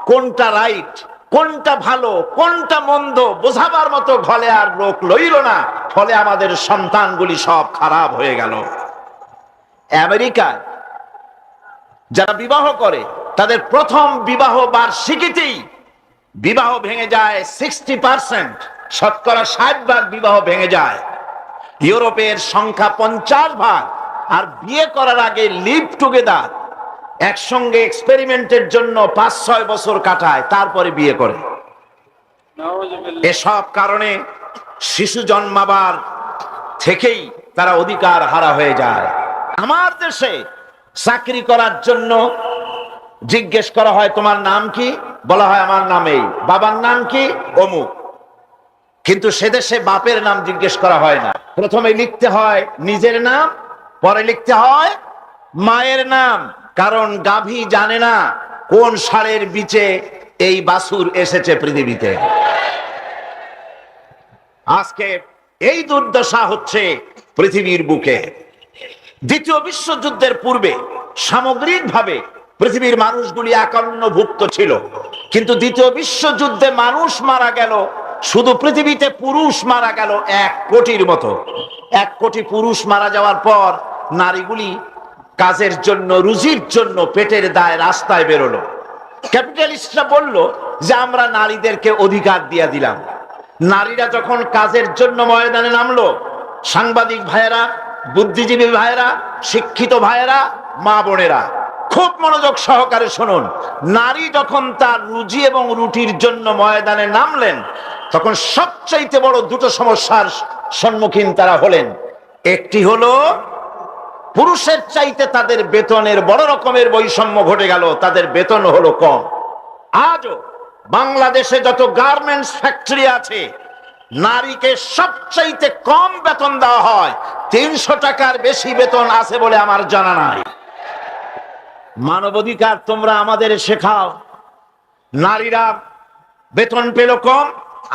কোনটা রাইট, কোনটা ভালো, কোনটা মন্দ বোঝাবার মতো ঘরে আর লোক লইল না। ফলে আমাদের সন্তানগুলি সব খারাপ হয়ে গেল। আমেরিকায় যারা বিবাহ করে, তাদের প্রথম বিবাহ বার্ষিকীতেই বিবাহ ভেঙে যায় 60%, শতকরা 60% বিবাহ ভেঙে যায়। ইউরোপের সংখ্যা 50%। আর বিয়ে করার আগে লিভ টুগেদার, একসঙ্গে এক্সপেরিমেন্টের জন্য 5-6 বছর কাটায়, তারপরে বিয়ে করে। এসব কারণে শিশু জন্মাবার থেকেই তারা অধিকার হারা হয়ে যায়। আমার দেশে চাকরি করার জন্য জিজ্ঞেস করা হয় তোমার নাম কি, বলা হয় আমার নাম এই, বাবার নাম কি অমুক। কিন্তু সে দেশে বাপের নাম জিজ্ঞেস করা হয় না। প্রথমে লিখতে হয় নিজের নাম, পরে লিখতে হয় মায়ের নাম। কারণ গাভী জানে না কোন ষাঁড়ের বিচে এই বাছুর এসেছে পৃথিবীতে। আজকে এই দুর্দশা হচ্ছে পৃথিবীর বুকে। দ্বিতীয় বিশ্বযুদ্ধের পূর্বে সামগ্রিকভাবে পৃথিবীর মানুষগুলি একান্নভুক্ত ছিল, কিন্তু দ্বিতীয় বিশ্বযুদ্ধে মানুষ মারা গেল, শুধু পৃথিবীতে পুরুষ মারা গেল 1 কোটির মতো। 1 কোটি পুরুষ মারা যাওয়ার পর নারীগুলি কাজের জন্য, রুজির জন্য পেটের দায়ে রাস্তায় বেরোলো। ক্যাপিটালিস্টরা বলল যে আমরা নারীদেরকে অধিকার দিয়ে দিলাম। নারীরা যখন কাজের জন্য ময়দানে নামলো, সাংবাদিক ভাইয়েরা, বুদ্ধিজীবী ভাইয়েরা, শিক্ষিত ভাইয়েরা, মা বোনেরা, খুব মনোযোগ সহকারে শুনুন। নারী যখন তার রুজি এবং রুটির জন্য ময়দানে নামলেন, তখন সবচাইতে বড় দুটো সমস্যার সম্মুখীন তারা হলেন। একটি হলো পুরুষের চাইতে তাদের বেতনের বড় রকমের বৈষম্য ঘটে গেল, তাদের বেতন হলো কম। আজও বাংলাদেশে যত গার্মেন্টস ফ্যাক্টরি আছে, নারীকে সবচাইতে কম বেতন দেওয়া হয়। 300 টাকার বেশি বেতন আছে বলে আমার জানা নাই। মানবাধিকার তোমরা আমাদের শেখাও, নারীরা বেতন পেল কম।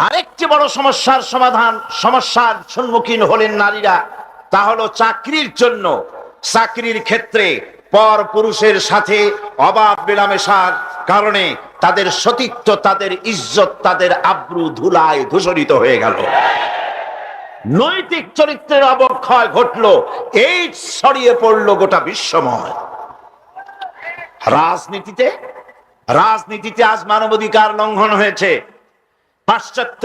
আরেকটি বড় সমস্যার সম্মুখীন হলেন নারীরা, তা হলো চাকরির জন্য। চাকরির ক্ষেত্রে পর পুরুষের সাথে অবাধ মেলামেশার কারণে তাদের সতীত্ব, তাদের ইজ্জত, তাদের আব্রু ধুলায় ধূসরিত হয়ে গেল। নৈতিক চরিত্রের অবক্ষয় ঘটলো, এই ছড়িয়ে পড়লো গোটা বিশ্বময়। রাজনীতিতে আজ মানবাধিকার লঙ্ঘন হয়েছে। পাশ্চাত্য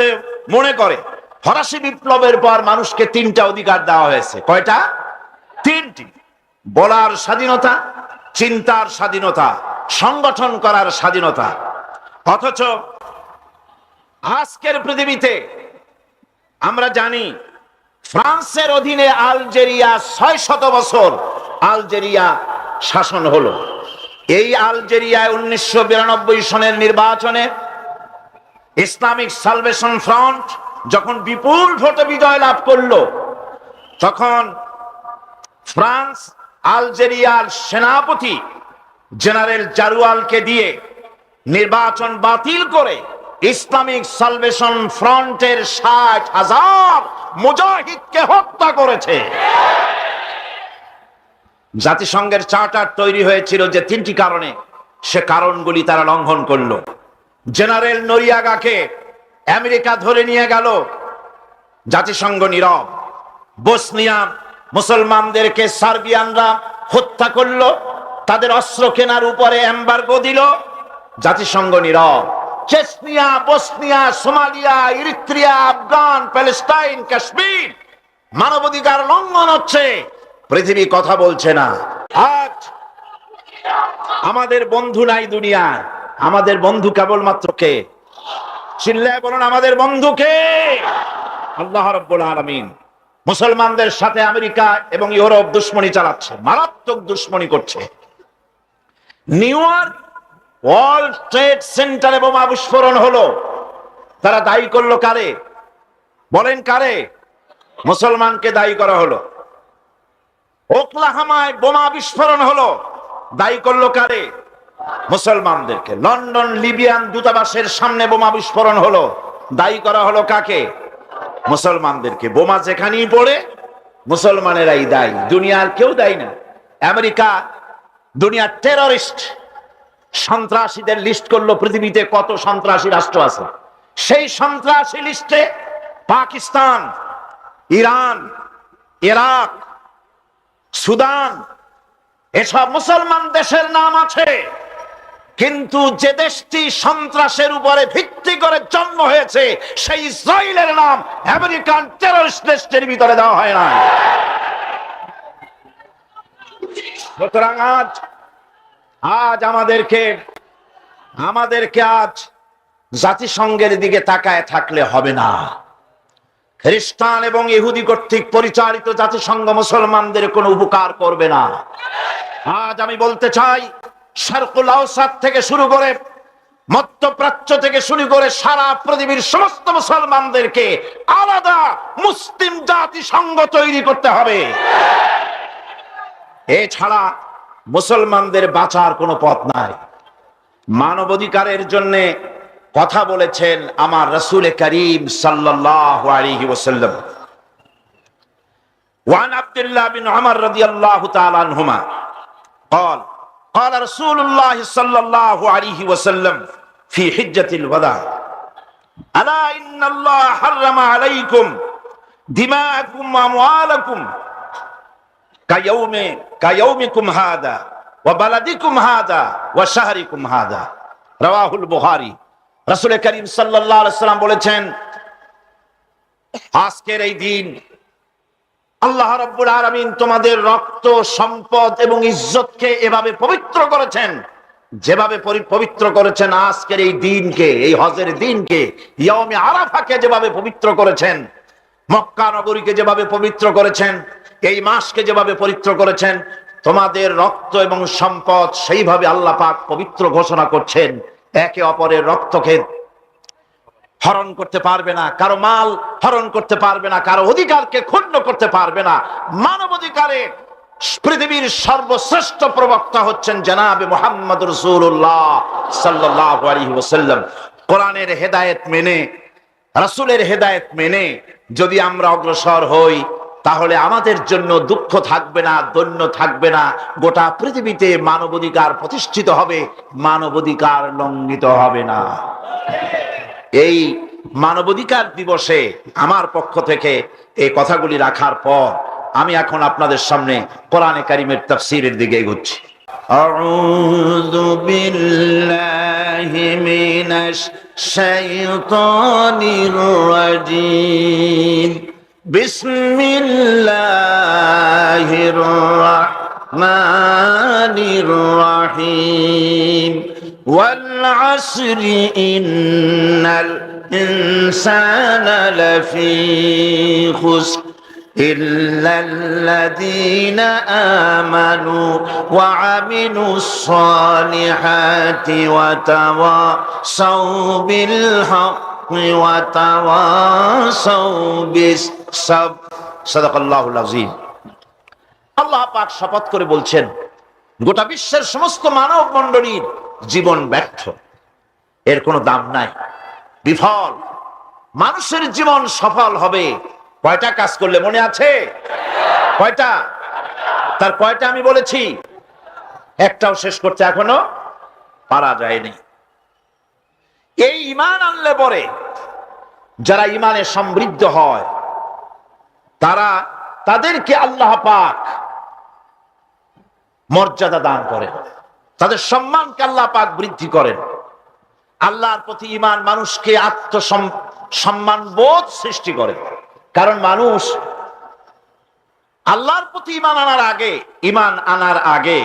মনে করে ফরাসি বিপ্লবের পর মানুষকে 3টা অধিকার দেওয়া হয়েছে। কয়টা? 3টি। বলার স্বাধীনতা, চিন্তার স্বাধীনতা, সংগঠন করার স্বাধীনতা। অথচ আজকের পৃথিবীতে আমরা জানি ফ্রান্সের অধীনে আলজেরিয়া 600 বছর আলজেরিয়া শাসন হলো। এই আলজেরিয়ায় 1992 সনের নির্বাচনে ইসলামিক সালভেশন ফ্রন্ট যখন বিপুল ভোটে বিজয় লাভ করলো, তখন ফ্রান্স আলজেরিয়ার সেনাপতি জেনারেল জারুয়ালকে দিয়ে নির্বাচন বাতিল করে ইসলামিক সালভেশন ফ্রন্টের 60,000 মুজাহিদকে হত্যা করেছে। জাতিসংঘের চার্টার তৈরি হয়েছিল যে 3টি কারণে, সে কারণগুলি তারা লঙ্ঘন করলো। জেনারেল নরিয়াগাকে আমেরিকা ধরে নিয়ে গেল, জাতিসংঘ নীরব। বসনিয়া মুসলমানদেরকে সার্বিয়ানরা হত্যা করলো, তাদের অস্ত্র কেনার উপরে এমবার্গো দিল, জাতিসংঘ নীরব। Chechnya, Bosnia, Somalia, Eritrea, Afghan, Palestine, Kashmir মানবাধিকার লঙ্ঘন হচ্ছে, পৃথিবী কথা বলছে না। আজ আমাদের বন্ধু নাই দুনিয়ায়, আমাদের বন্ধু কেবলমাত্র কে? চিল্লায় বলুন, আমাদের বন্ধু কে? আল্লাহ রাব্বুল আলামিন। মুসলমানদের সাথে আমেরিকা এবং ইউরোপ দুশ্মনী চালাচ্ছে, মারাত্মক দুশ্মনী করছে। নিউ ইয়র্ক ওয়ার্ল্ড ট্রেড সেন্টারে বোমা বিস্ফোরণ হলো, তারা দায়ী করলো কারে? বলেন কারে? মুসলমানকে দায়ী করা হলো। ওকলাহামায় বোমা বিস্ফোরণ হলো, দায়ী করলো কারে? মুসলমানদেরকে। লন্ডন লিবিয়ান দূতাবাসের সামনে বোমা বিস্ফোরণ হলো, দায়ী করা হলো কাকে? মুসলমানদেরকে। বোমা যেখানেই পড়ে মুসলমানেরাই দায়ী, দুনিয়ার কেউ দায়ী না। আমেরিকা দুনিয়ার টেররিস্ট সন্ত্রাসীদের লিস্ট করলো, পৃথিবীতে কত সন্ত্রাসী রাষ্ট্র আছে, সেই সন্ত্রাসী লিস্টে পাকিস্তান, ইরান, ইরাক, সুদান এসব মুসলমান দেশের নাম আছে। কিন্তু যে দেশটি সন্ত্রাসের উপরে ভিত্তি করে জন্ম হয়েছে, সেই ইসরায়েলের নাম আমেরিকান টেররিস্ট লিস্টের ভিতরে দেওয়া হয় না। সুতরাং আজ আমাদেরকে আজ জাতিসংঘের দিকে তাকায় থাকলে হবে না। খ্রিস্টান এবং ইহুদি কর্তৃক পরিচালিত জাতিসংঘ মুসলমানদের কোনো উপকার করবে না। আজ আমি বলতে চাই, শারকুল আওসাত থেকে শুরু করে, মধ্যপ্রাচ্য থেকে শুরু করে সারা পৃথিবীর সমস্ত মুসলমানদেরকে আলাদা মুসলিম জাতিসংঘ তৈরি করতে হবে। এছাড়া মুসলমানদের বাঁচার কোনো পথ নাই। মানবাধিকারের জন্য কথা বলেছেন আমার রাসূল করিম সাল্লাল্লাহু আলাইহি ওয়াসাল্লাম। ওয়ান আব্দুল্লাহ বিন উমর রাদিয়াল্লাহু তাআলা আনহুমা قال قال رسول الله صلى الله عليه وسلم في حجة الوداع ألا إن الله حرم عليكم دماءكم وأموالكم كيومكم هذا وبلدكم هذا وشهركم هذا রাওয়াহুল বুখারী। রাসূল করিম সাল্লাল্লাহু আলাইহি সাল্লাম বলেছেন, আজকের এই দিন আল্লাহ রাব্বুল আলামিন তোমাদের রক্ত, সম্পদ এবং ইজ্জতকে এভাবে পবিত্র করেছেন, যেভাবে পবিত্র করেছেন আজকের এই দিনকে, এই হজের দিনকে, ইয়াউমে আরাফাকে যেভাবে পবিত্র করেছেন, মক্কা নগরীকে যেভাবে পবিত্র করেছেন, এই মাসকে যেভাবে পবিত্র করেছেন, তোমাদের রক্ত এবং সম্পদ সেইভাবে আল্লাহ পাক পবিত্র ঘোষণা করছেন। একে অপরের রক্তকে হরণ করতে পারবে না, কারো মাল হরণ করতে পারবে না, কারো অধিকারকে ক্ষুণ্ণ করতে পারবে না। মানবাধিকারে পৃথিবীর সর্বশ্রেষ্ঠ প্রবক্তা হচ্ছেন জনাবে মুহাম্মদ রাসূলুল্লাহ সাল্লাল্লাহু আলাইহি ওয়াসাল্লাম। কোরআনের হেদায়েত মেনে, রাসূলের হেদায়েত মেনে যদি আমরা অগ্রসর হই, তাহলে আমাদের জন্য দুঃখ থাকবে না, দৈন্য থাকবে না। গোটা পৃথিবীতে মানবাধিকার প্রতিষ্ঠিত হবে, মানবাধিকার লঙ্ঘিত হবে না। এই মানবাধিকার দিবসে আমার পক্ষ থেকে এই কথাগুলি রাখার পর আমি এখন আপনাদের সামনে কোরআনে কারীমের তাফসীরের দিকে এগোচ্ছি। আউযু বিল্লাহি মিনাশ শাইতানির রাজীম। বিসমিল্লাহির রাহমানির রাহিম। والعصر إن الإنسان لفي خسر إلا الذين آمنوا وعملوا الصالحات وتواصوا بالحق وتواصوا بالصبر صدق الله العظيم। আল্লাহ পাক শপথ করে বলছেন, গোটা বিশ্বের সমস্ত মানব মণ্ডলীর জীবন ব্যর্থ, এর কোনো দাম নাই, বিফল। মানুষের জীবন সফল হবে কয়টা কাজ করলে, মনে আছে কয়টা? তার কয়টা আমি বলেছি? একটাও শেষ করতে এখনো পারা যায়নি। এই ঈমান আনলে পরে যারা ঈমানে সমৃদ্ধ হয়, তাদেরকে আল্লাহ পাক মর্যাদা দান করেন, তাদের সম্মানকে আল্লাহ পাক বৃদ্ধি করেন। আল্লাহর প্রতি ঈমান মানুষকে সম্মান বোধ সৃষ্টি করে। কারণ মানুষ আল্লাহর প্রতি ঈমান আনার আগে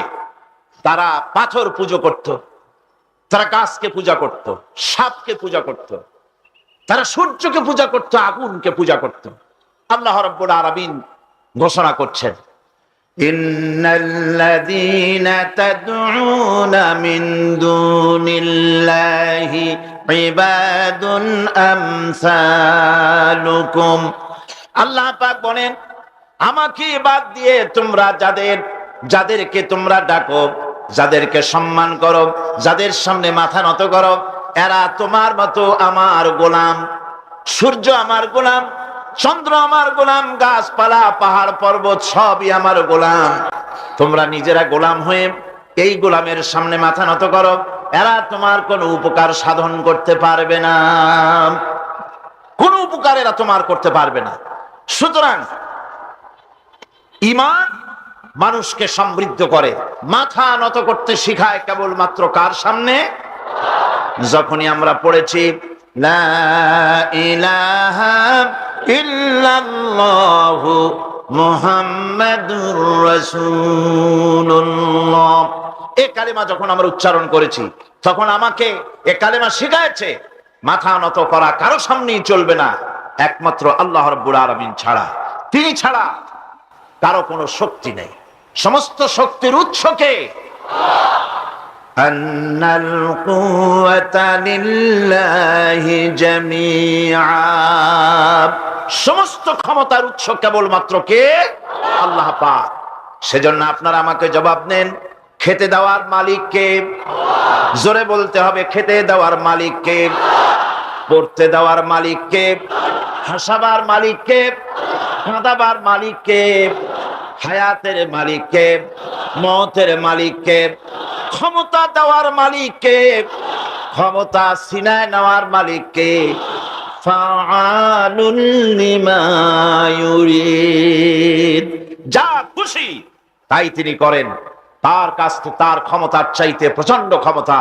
তারা পাথর পূজা করত, তারা গাছকে পূজা করত, সাপকে পূজা করত, তারা সূর্যকে পূজা করত, আগুনকে পূজা করত। আল্লাহ রাব্বুল আলামিন ঘোষণা করছেন, ইন্নাল্লাযীনা তাদউনা মিন দুনিল্লাহি ইবাদুন আমসালুকুম। আল্লাহ পাক বলেন, আমাকে বাদ দিয়ে তোমরা যাদেরকে তোমরা ডাকো, যাদেরকে সম্মান করো, যাদের সামনে মাথা নত করো, এরা তোমার মতো আমার গোলাম। সূর্য আমার গোলাম, চন্দ্র আমার গোলাম, গাছপালা, পাহাড় পর্বত সবই আমার গোলাম। তোমরা নিজেরা গোলাম হয়ে এই গোলামের সামনে মাথা নত করো, এরা তোমার কোনো উপকার সাধন করতে পারবে না, কোনো উপকার এরা তোমার করতে পারবে না। সুতরাং ঈমান মানুষকে সমৃদ্ধ করে, মাথা নত করতে শিখায় কেবলমাত্র কার সামনে? যখনই আমরা পড়েছি লা ইলাহা ইল্লাল্লাহু মুহাম্মাদুর রাসূলুল্লাহ, এই কালেমা যখন আমরা উচ্চারণ করেছি, তখন আমাকে এই কালেমা শিখায়েছে মাথা নত করা কারো সামনেই চলবে না, একমাত্র আল্লাহ রাব্বুল আলামিন ছাড়া। তিনি ছাড়া কারো কোনো শক্তি নেই। সমস্ত শক্তির উৎস কে? আন্নাল কুওয়াতা লিল্লাহি জামিআ, সমস্ত ক্ষমতার উৎস কেবলমাত্র কে? আল্লাহ পাক। সেজন্য আপনারা আমাকে জবাব দেন, খেতে দেওয়ার মালিক কে? জোরে বলতে হবে, খেতে দেওয়ার মালিক কে? পড়তে দেওয়ার মালিক কে? হাসাবার মালিক কে? কাঁদাবার মালিক কে? হায়াতের মালিক কে? মওতের মালিক কে? ক্ষমতা দেওয়ার মালিক কে? ক্ষমতা ছিনায় নেওয়ার মালিক কে? ফাআলুল লিমা ইউরিদ, যা খুশি তাই তিনি করেন। তার কাছে তার ক্ষমতার চাইতে প্রচন্ড ক্ষমতা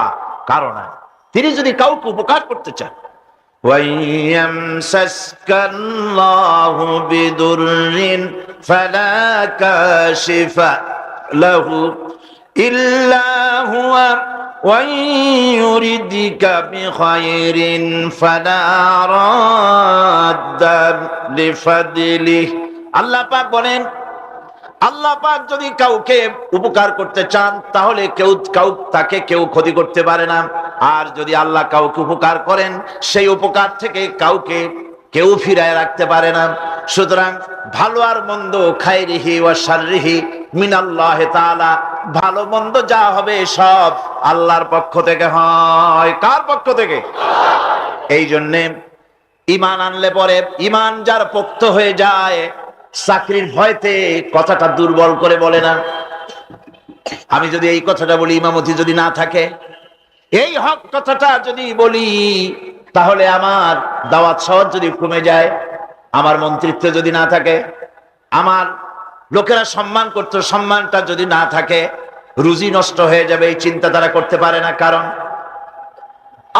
কারণ নাই। তিনি যদি কাউকে উপকার করতে চান, ওয়াইয়ামসাসকাল্লাহু বিদুররিন ফালা কাশিফা লাহু ইল্লা হুয়া ওয়াইয়ুরিদকা বিখাইরিন ফালা রাদ্দা লিফাদলিহি। আল্লাহ পাক বলেন, আল্লাহ পাক যদি কাউকে উপকার করতে চান তাহলে তাকে কেউ ক্ষতি করতে পারে না। আর যদি আল্লাহ কাউকে উপকার করেন, সেই উপকার থেকে কাউকে কেউ ফিরায় রাখতে পারে না। সুতরাং ভালো আর মন্দ, খায়রিহি ওয়া শাররিহি মিনাল্লাহি তাআলা, ভালো মন্দ যা হবে সব আল্লাহর পক্ষ থেকে হয়। কার পক্ষ থেকে? এই জন্যে ঈমান আনলে পরে, ঈমান যার পোক্ত হয়ে যায়, চাকরির ভয়তে কথাটা দুর্বল করে বলে না। আমি যদি এই কথাটা বলি, ইমামতি যদি না থাকে, এই হক কথাটা যদি বলি, তাহলে আমার দাওয়াত সওয়াত যদি কমে যায়, আমার মন্ত্রিত্ব যদি না থাকে, আমার লোকেরা সম্মান করতো, সম্মানটা যদি না থাকে, রুজি নষ্ট হয়ে যাবে, এই চিন্তা তারা করতে পারে না। কারণ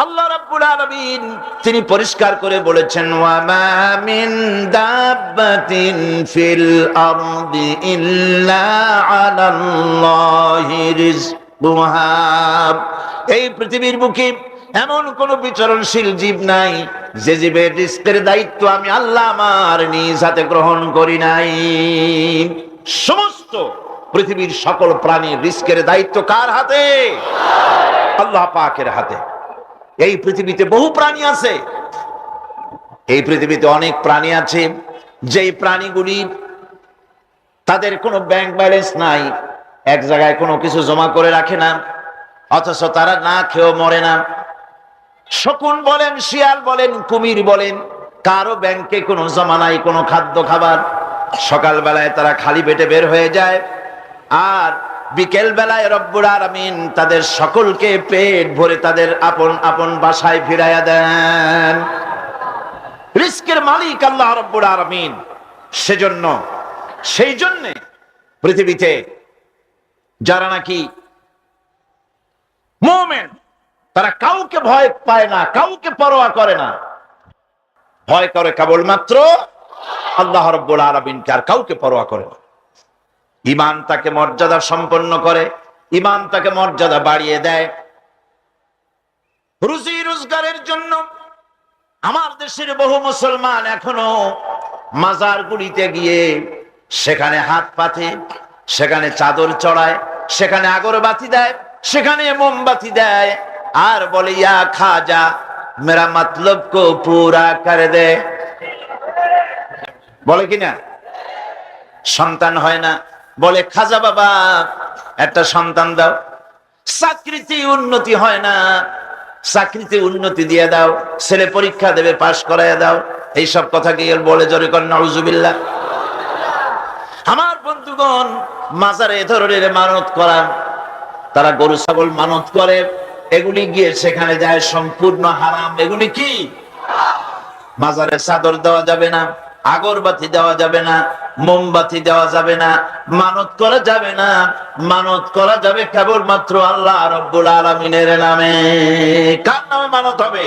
আল্লাহ রাব্বুল আলামিন তিনি পরিষ্কার করে বলেছেন, ওয়া মা মিন দাব্বাতিন ফিল আরদি ইল্লা আলাল্লাহি রিজকুহা। এই পৃথিবীর বুকে এমন কোন বিচরণশীল জীব নাই যে জীবের রিজকের দায়িত্ব আমি আল্লাহ আমার নিজ হাতে গ্রহণ করি নাই। সমস্ত পৃথিবীর সকল প্রাণীর রিজকের দায়িত্ব কার হাতে? আল্লাহ পাকের হাতে। এই পৃথিবীতে বহু প্রাণী আছে, এই পৃথিবীতে অনেক প্রাণী আছে যেই প্রাণীগুলি তাদের কোনো ব্যাংক ব্যালেন্স নাই, এক জায়গায় কোনো কিছু জমা করে রাখে না, অথচ তারা না খেয়েও মরে না। শকুন বলেন, শিয়াল বলেন, কুমির বলেন, কারো ব্যাংকে কোনো জমা নাই, কোনো খাদ্য খাবার। সকালবেলায় তারা খালি পেটে বের হয়ে যায়, আর বিকেল বেলায় রব্বুল আলামিন তাদের সকলকে পেট ভরে তাদের আপন আপন বাসায় ফিরাইয়া দেন। রিজকের মালিক আল্লাহ রব্বুল আলামিন। সেই জন্য পৃথিবীতে যারা নাকি মুমিন, তারা কাউকে ভয় পায় না, কাউকে পরোয়া করে না, ভয় করে কেবলমাত্র আল্লাহ রব্বুল আলামিনকে, আর কাউকে পরোয়া করে না। ঈমান তাকে মর্যাদা সম্পন্ন করে, ঈমান তাকে মর্যাদা বাড়িয়ে দেয়। রুজি রোজগারের জন্য আমার দেশের বহু মুসলমান এখনো মাজারগুলিতে গিয়ে সেখানে হাত পাতে, সেখানে চাদর চড়ায়, সেখানে আগরবাতি দেয়, সেখানে মোমবাতি দেয়, আর বলে ইয়া খাজা মেরা মতলব কো পুরা করে দে। বলে কিনা? সন্তান হয় না, বলে খাজা বাবা একটা সন্তান দাও। চাকরিতে উন্নতি হয় না, চাকরিতে উন্নতি দিয়ে দাও, ছেলে পরীক্ষা দেবে পাশ করাইয়া দাও। এইসব কথা কি বলে? জোরে কর নাউজুবিল্লাহ। আমার বন্ধুগণ, মাজারে এ ধরনের মানত করা, তারা গরু ছাগল মানত করে, এগুলি গিয়ে সেখানে যায়, সম্পূর্ণ হারাম। এগুলি কি? মাজারে চাদর দেওয়া যাবে না, আগরবাতি দেওয়া যাবে না, মোমবাতি দেওয়া যাবে না, মানত করা যাবে না। মানত করা যাবে কেবলমাত্র আল্লাহ রব্বুল আলামিনের নামে। কার নামে মানত হবে?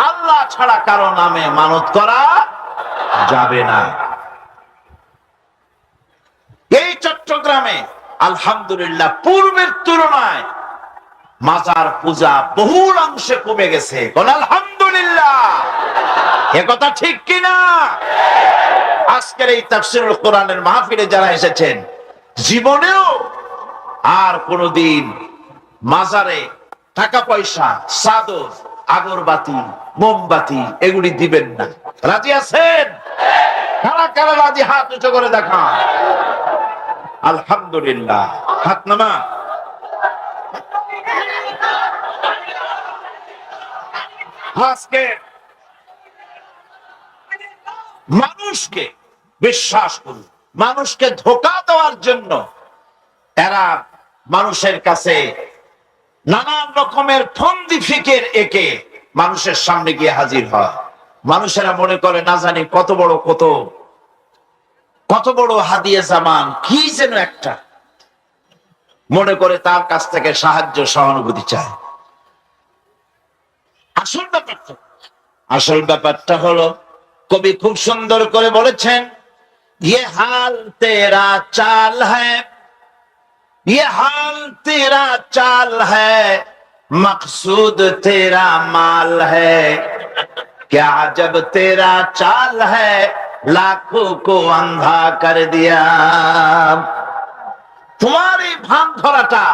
আল্লাহ ছাড়া কারো নামে মানত করা যাবে না। এই চট্টগ্রামে আলহামদুলিল্লাহ পূর্বের তুলনায় মাজার পূজা বহুল অংশে কমে গেছে। বল আলহামদুলিল্লাহ। এ কথা ঠিক কিনা? আজকের এই তাফসীরুল কোরআনের মাহফিলে যারা এসেছেন, জীবনেও আর কোনদিন মাজারে টাকা পয়সা, চাদর, আগরবাতি, মোমবাতি এগুলি দিবেন না। রাজি আছেন? কারা কারা রাজি? হাত উঁচু করে দেখান। আলহামদুলিল্লাহ। হাত নামা। আজকে মানুষকে বিশ্বাস করুন, মানুষকে ধোঁকা দেওয়ার জন্য এরা মানুষের কাছে নানান রকমের ফন্দি ফিকের একে মানুষের সামনে গিয়ে হাজির হয়। মানুষেরা মনে করে না জানি কত বড় হাদিয়ে জামান, কি যেন একটা মনে করে তার কাছ থেকে সাহায্য সহানুভূতি চায়। আসল ব্যাপারটা, আসল ব্যাপারটা হলো কবি খুব সুন্দর করে বলেছেন, ये हाल तेरा चाल है, ये हाल तेरा चाल है, मकसूद तेरा माल है, क्या जब तेरा चाल है, लाखों को अंधा कर दिया। তোমার এই ভান ধরাটা,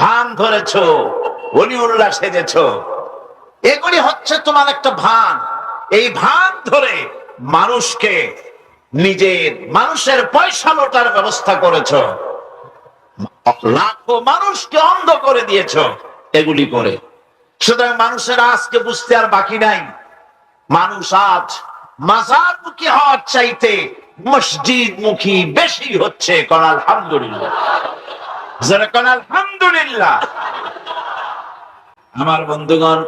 ভান ধরেছো, অলি উল্লাহ সেজেছো, এগুলি হচ্ছে তোমার একটা ভান। এই ভান ধরে মানুষকে, মানুষের পয়সা লোটার ব্যবস্থা করেছো, লাখো মানুষকে অন্ধ করে দিয়েছো এগুলি করে। সুতরাং মানুষের আজকে বুঝতে আর বাকি নাই, মানুষ আজ মাজার মুখী হওয়ার চাইতে মসজিদ মুখী বেশি হচ্ছে। কোন আলহামদুলিল্লাহ, যারা কোন আলহামদুলিল্লাহ। আমার বন্ধুগণ,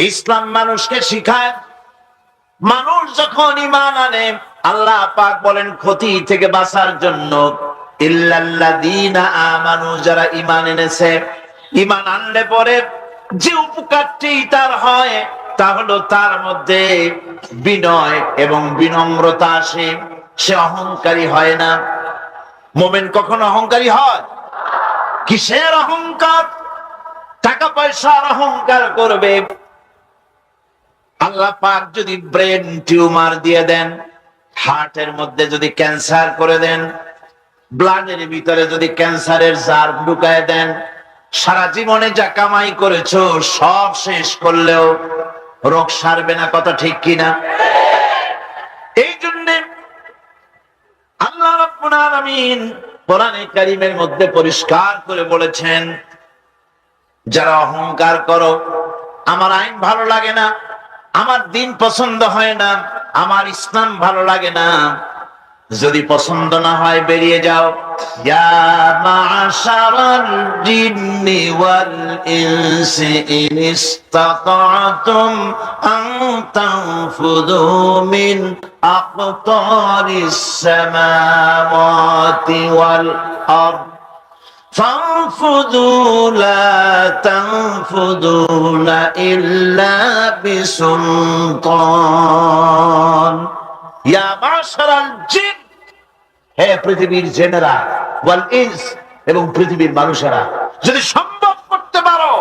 ইসলাম মানুষকে শিখায়, মানুষ যখন ঈমান আনে, আল্লাহ পাক বলেন ক্ষতি থেকে বাঁচার জন্য, ইল্লাল্লাযীনা আমানু, যারা ঈমান এনেছে। ঈমান আনলে পরে যে উপকারটি তার হয় তা হলো তার মধ্যে বিনয় এবং বিনম্রতা আসে, সে অহংকারী হয় না। মুমিন কখনো অহংকারী হয়? কিসের অহংকার? টাকা পয়সার অহংকার করবে। আল্লাহ পাক যদি ব্রেন টিউমার দিয়ে দেন, হার্টের মধ্যে যদি ক্যান্সার করে দেন, ব্লাডের ভিতরে যদি ক্যান্সারের জার ঢুকায় দেন, সারা জীবনে যা কামাই করেছো সব শেষ করলেও রোগ সারবে না। কথা ঠিক কিনা? এই জন্য আল্লাহ রাব্বুল আলামিন কোরআনে কারীমের মধ্যে পরিষ্কার করে বলেছেন, যারা অহংকার করো, আমার আইন ভালো লাগে না, আমার দিন পছন্দ হয় না, আমার ইসলাম ভালো লাগে না, যদি পছন্দ না হয় বেরিয়ে যাও। ইয়া মা'শারাল জিন্নি ওয়াল ইনসি ইন ইসতাতা'তুম আন তানফুযু মিন আকতারিস সামাওয়াতি ওয়াল আরদ فانفذوا لا تنفذون إلا بسلطان يا معشر الجن, হে পৃথিবীর জেনেরা, ওয়াল ইনস, এবং পৃথিবীর মানুষেরা, যদি সম্ভব করতে পারো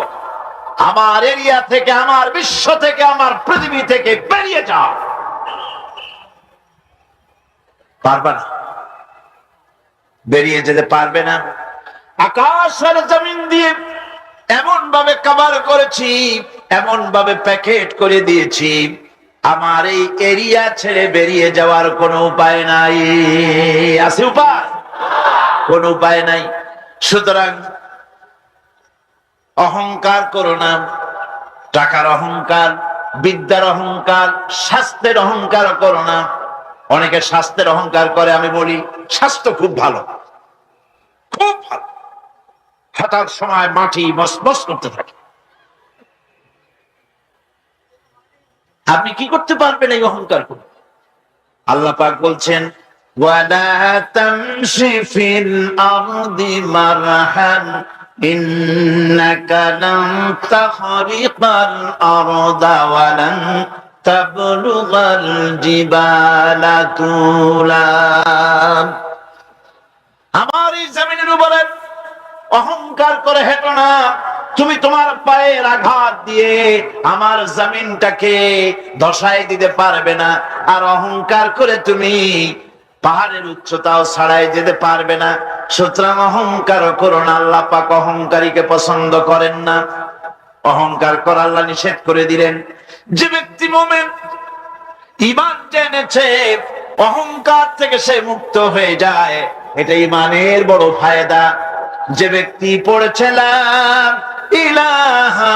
আমার এরিয়া থেকে, আমার বিশ্ব থেকে, আমার পৃথিবী থেকে বেরিয়ে যাও। পারবে না, বেরিয়ে যেতে পারবে না। আকাশ আর জমিন দিয়ে এমন ভাবে কভার করেছি, এমন ভাবে প্যাকেট করে দিয়েছি, আমার এই এরিয়া ছেড়ে বেরিয়ে যাওয়ার কোনো উপায় নাই। আছে উপায়? কোনো উপায় নাই। সুতরাং অহংকার করো না। টাকার অহংকার, বিদ্যার অহংকার, স্বাস্থ্যের অহংকার করো না। অনেকে স্বাস্থ্যের অহংকার করে। আমি বলি, স্বাস্থ্য খুব ভালো, খুব ভালো। হাঁটার সময় মাটি মসমস করতে থাকে। আপনি কি করতে পারবেন এই অহংকার করে? আল্লাহ পাক বলছেন, ওয়ালা তামশি ফিল আরদি মারহান ইন্নাকা লান তাখরিকাল আরদা ওয়া লান তাবলুগাল জিবালা তুলা। আমার এই জমিনের উপরে অহংকার করে হেঁটো না। তুমি তোমার পায়ের আঘাত দিয়ে আমার জমিনটাকে ধসায় দিতে পারবে না। আর অহংকার করে তুমি পাহাড়ের উচ্চতাও ছাড়াই যেতে পারবে না। সুতরাং অহংকার করো না। আল্লাহ পাক অহংকারীকে পছন্দ করেন না। অহংকার করা আল্লাহ নিষেধ করে দিলেন। যে ব্যক্তি মুমিন, ঈমান জেনেছে, অহংকার থেকে সে মুক্ত হয়ে যায়, এটা ঈমানের বড় ফায়দা। যে ব্যক্তি পড়েছে লা ইলাহা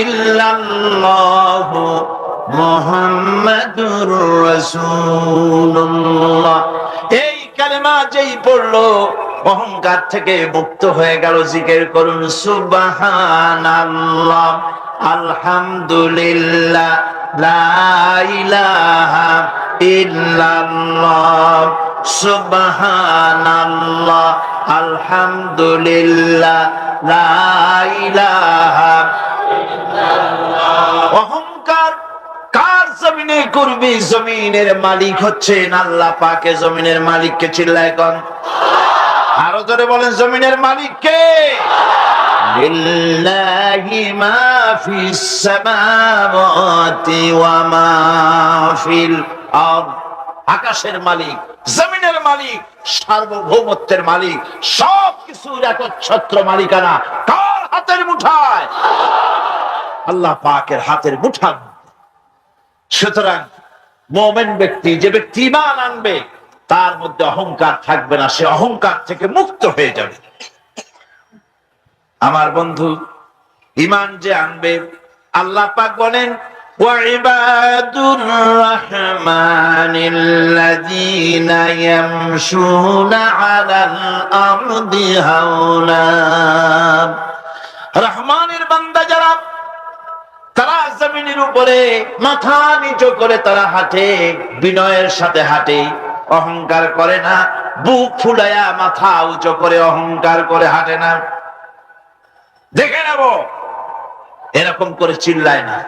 ইল্লাল্লাহু মুহাম্মাদুর রাসূলুল্লাহ, এই কালেমা যেই পড়লো অহংকার থেকে মুক্ত হয়ে গেল। জিকির করুন সুবহানাল্লাহ, আলহামদুলিল্লাহ, লা ইলাহা ইল্লাল্লাহ, সুবহানাল্লাহ, আলহামদুলিল্লাহ, লা ইলাহা ইল্লাল্লাহ। করবে জমিনের মালিক হচ্ছেন আল্লাহ পাকে। জমিনের মালিককে চিল্লায় কোন, আরো জোরে বলেন জমিনের মালিক কে? লিল্লাহি মা ফিস সামাওয়াতি ওয়া মা ফিল আরদ। আকাশের মালিক, জমিনের মালিক, সার্বভৌমত্বের মালিক, সবকিছুর একচ্ছত্র মালিকানা কার হাতের মুঠায়? আল্লাহ পাকের হাতের মুঠায়। সুতরাং মুমিন ব্যক্তি, যে ব্যক্তি ঈমান আনবে, তার মধ্যে অহংকার থাকবে না, সে অহংকার থেকে মুক্ত হয়ে যাবে। আমার বন্ধু, ঈমান যে আনবে, আল্লাহ পাক বলেন ওয়াইবাদুর রাহমানিল্লাযীনা ইয়ামশুনা আলাল আরদি হাওনা। রহমানের বান্দা যারা, তারা জমিনের উপরে মাথা নিচু করে তারা হাঁটে, বিনয়ের সাথে হাঁটে, অহংকার করে না। বুক ফুলায়া মাথা উঁচু করে অহংকার করে হাঁটে না। দেখে নেব, এরকম করে চিল্লায় না।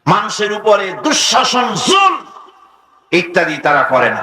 মানুষের উপরে দুঃশাসন, জুলম ইত্যাদি তারা করে না।